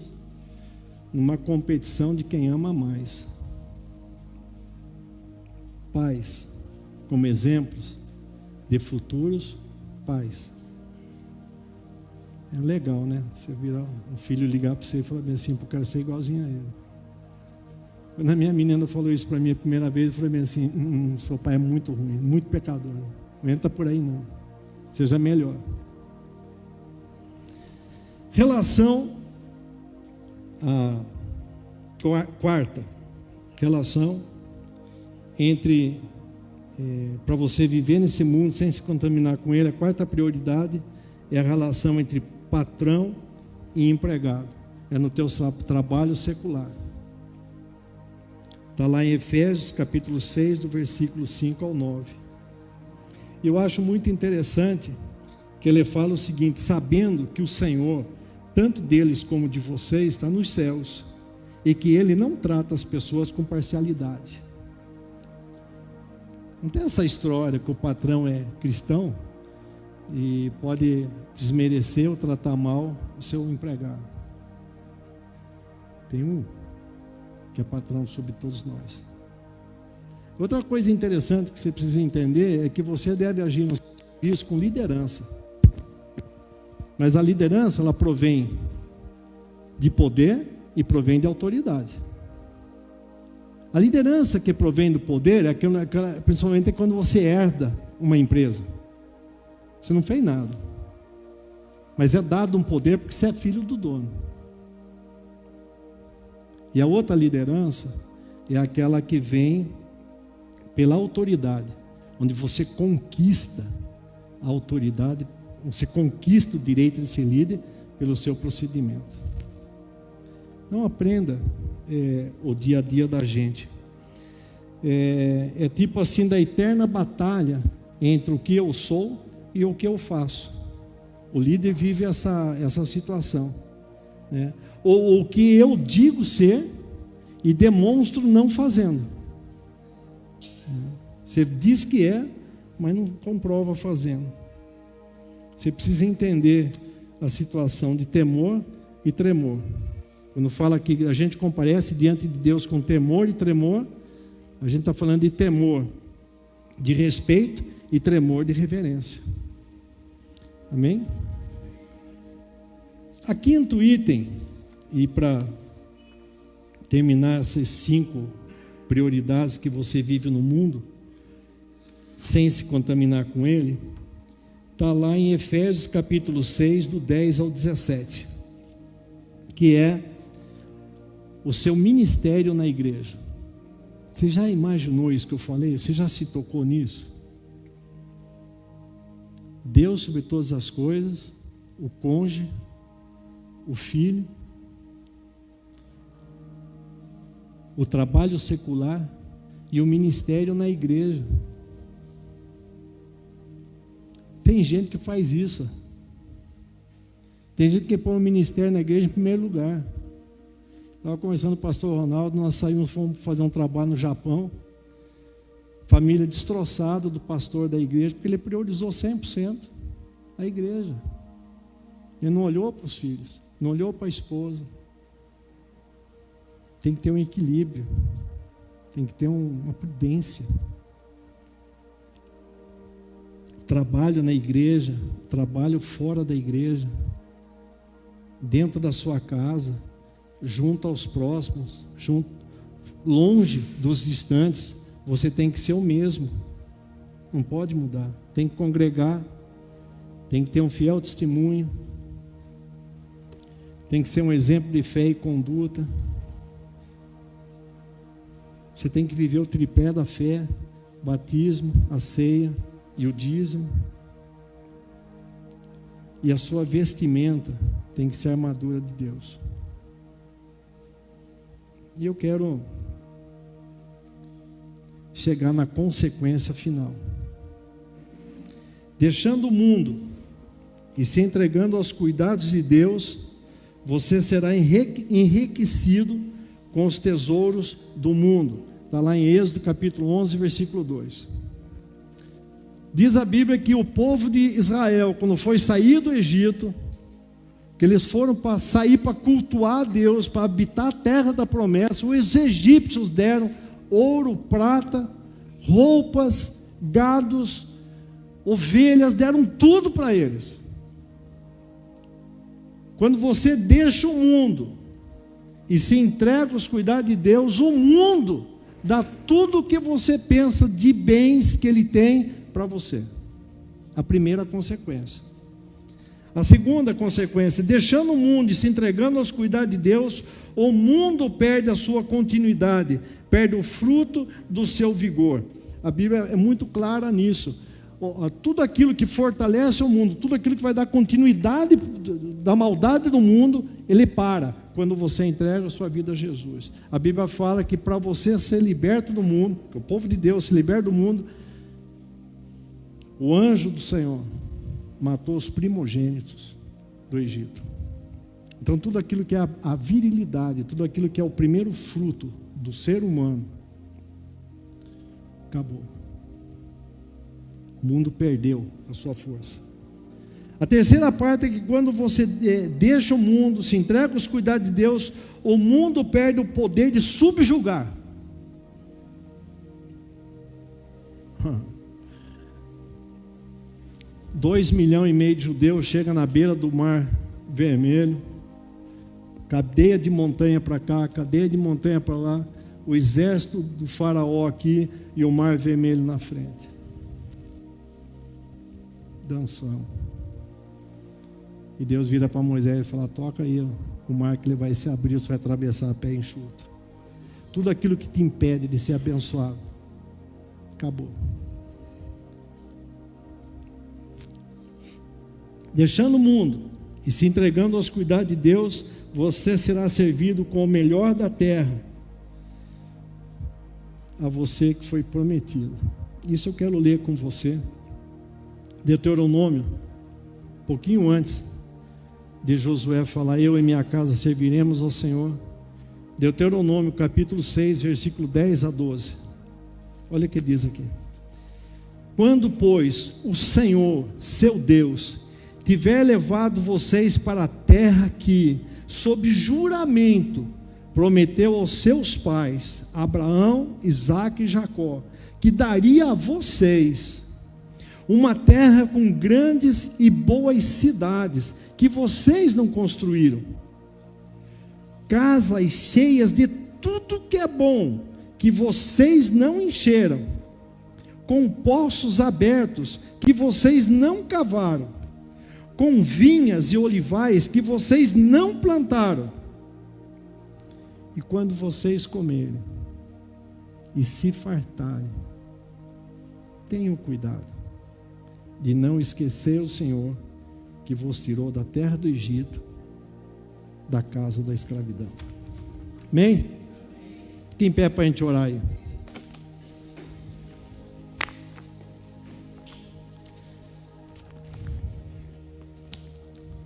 numa competição de quem ama mais. Pais, como exemplos de futuros pais. É legal, né? Você virar um filho ligar para você e falar bem assim, eu quero ser igualzinho a ele. Quando a minha menina falou isso para mim a primeira vez, eu falei bem assim, seu pai é muito ruim, muito pecador. Não entra por aí não. Seja melhor. Relação quarta, relação entre para você viver nesse mundo sem se contaminar com ele, a quarta prioridade é a relação entre patrão e empregado. É no teu trabalho secular. Está lá em Efésios capítulo 6, do versículo 5 ao 9. Eu acho muito interessante que ele fala o seguinte: sabendo que o Senhor, tanto deles como de vocês, está nos céus, e que Ele não trata as pessoas com parcialidade. Não tem essa história que o patrão é cristão e pode desmerecer ou tratar mal o seu empregado. Tem um que é patrão sobre todos nós. Outra coisa interessante que você precisa entender é que você deve agir no serviço com liderança. Mas a liderança, ela provém de poder e provém de autoridade. A liderança que provém do poder, principalmente quando você herda uma empresa. Você não fez nada, mas é dado um poder porque você é filho do dono. E a outra liderança é aquela que vem pela autoridade, onde você conquista a autoridade, você conquista o direito de ser líder pelo seu procedimento. Não aprenda o dia a dia da gente. É tipo assim, da eterna batalha entre o que eu sou e o que eu faço. O líder vive essa situação, né? Ou o que eu digo ser e demonstro não fazendo. Você diz que é, mas não comprova fazendo. Você precisa entender a situação de temor e tremor. Quando fala que a gente comparece diante de Deus com temor e tremor, a gente está falando de temor de respeito e tremor de reverência. Amém? A quinto item, e para terminar essas 5 prioridades que você vive no mundo, sem se contaminar com ele, está lá em Efésios capítulo 6, do 10 ao 17, que é o seu ministério na igreja. Você já imaginou isso que eu falei? Você já se tocou nisso? Deus sobre todas as coisas, o cônjuge, o filho, o trabalho secular e o ministério na igreja. Tem gente que faz isso. Tem gente que põe o ministério na igreja em primeiro lugar. Estava conversando com o pastor Ronaldo, nós fomos fazer um trabalho no Japão. Família destroçada do pastor da igreja, porque ele priorizou 100%. A igreja. Ele não olhou para os filhos, não olhou para a esposa. Tem que ter um equilíbrio, tem que ter uma prudência. Trabalho na igreja, trabalho fora da igreja, dentro da sua casa, junto aos próximos, longe dos distantes, você tem que ser o mesmo, não pode mudar, tem que congregar, tem que ter um fiel testemunho, tem que ser um exemplo de fé e conduta. Você tem que viver o tripé da fé, batismo, a ceia e o dízimo. E a sua vestimenta tem que ser a armadura de Deus. E eu quero chegar na consequência final. Deixando o mundo e se entregando aos cuidados de Deus, você será enriquecido com os tesouros do mundo. Está lá em Êxodo capítulo 11, versículo 2. Diz a Bíblia que o povo de Israel, quando foi sair do Egito, que eles foram para sair para cultuar a Deus, para habitar a terra da promessa, os egípcios deram ouro, prata, roupas, gados, ovelhas, deram tudo para eles. Quando você deixa o mundo e se entrega aos cuidados de Deus, o mundo dá tudo o que você pensa de bens que ele tem para você. A primeira consequência. A segunda consequência, deixando o mundo e se entregando aos cuidados de Deus, o mundo perde a sua continuidade, perde o fruto do seu vigor. A Bíblia é muito clara nisso. Tudo aquilo que fortalece o mundo, tudo aquilo que vai dar continuidade da maldade do mundo, ele para quando você entrega a sua vida a Jesus. A Bíblia fala que para você ser liberto do mundo, que o povo de Deus se liberte do mundo, o anjo do Senhor matou os primogênitos do Egito. Então tudo aquilo que é a virilidade, tudo aquilo que é o primeiro fruto do ser humano, acabou. O mundo perdeu a sua força. A terceira parte é que quando você deixa o mundo, se entrega aos cuidados de Deus, o mundo perde o poder de subjugar. 2,5 milhões de judeus chegam na beira do Mar Vermelho, cadeia de montanha para cá, cadeia de montanha para lá, o exército do faraó aqui e o Mar Vermelho na frente. Dançando. E Deus vira para Moisés e fala: toca aí o mar que ele vai se abrir, você vai atravessar a pé enxuto. Tudo aquilo que te impede de ser abençoado, acabou. Deixando o mundo e se entregando aos cuidados de Deus, você será servido com o melhor da terra a você que foi prometido. Isso eu quero ler com você. Deuteronômio, um pouquinho antes de Josué falar: eu e minha casa serviremos ao Senhor. Deuteronômio capítulo 6, versículo 10 a 12. Olha o que diz aqui: quando, pois, o Senhor, seu Deus, tiver levado vocês para a terra que, sob juramento, prometeu aos seus pais, Abraão, Isaque e Jacó, que daria a vocês uma terra com grandes e boas cidades, que vocês não construíram, casas cheias de tudo que é bom, que vocês não encheram, com poços abertos, que vocês não cavaram, com vinhas e olivais, que vocês não plantaram. E quando vocês comerem e se fartarem, tenham cuidado de não esquecer o Senhor, que vos tirou da terra do Egito, da casa da escravidão. Amém? Fique em pé para a gente orar aí.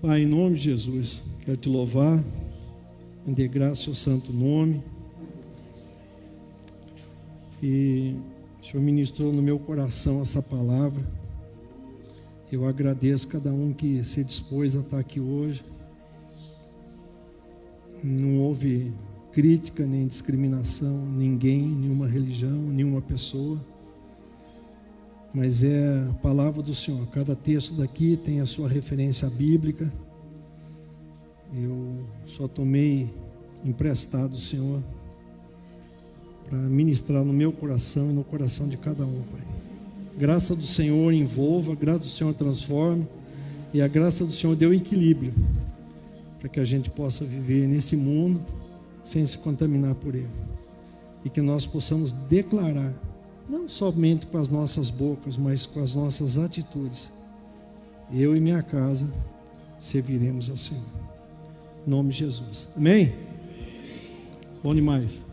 Pai, em nome de Jesus, quero te louvar, render graça ao seu santo nome. E o Senhor ministrou no meu coração essa palavra. Eu agradeço cada um que se dispôs a estar aqui hoje. Não houve crítica nem discriminação, ninguém, nenhuma religião, nenhuma pessoa. Mas é a palavra do Senhor. Cada texto daqui tem a sua referência bíblica. Eu só tomei emprestado do Senhor para ministrar no meu coração e no coração de cada um, Pai. Graça do Senhor envolva, a graça do Senhor transforme, e a graça do Senhor dê o equilíbrio para que a gente possa viver nesse mundo sem se contaminar por ele, e que nós possamos declarar, não somente com as nossas bocas, mas com as nossas atitudes: eu e minha casa serviremos ao Senhor. Em nome de Jesus. Amém? Bom demais.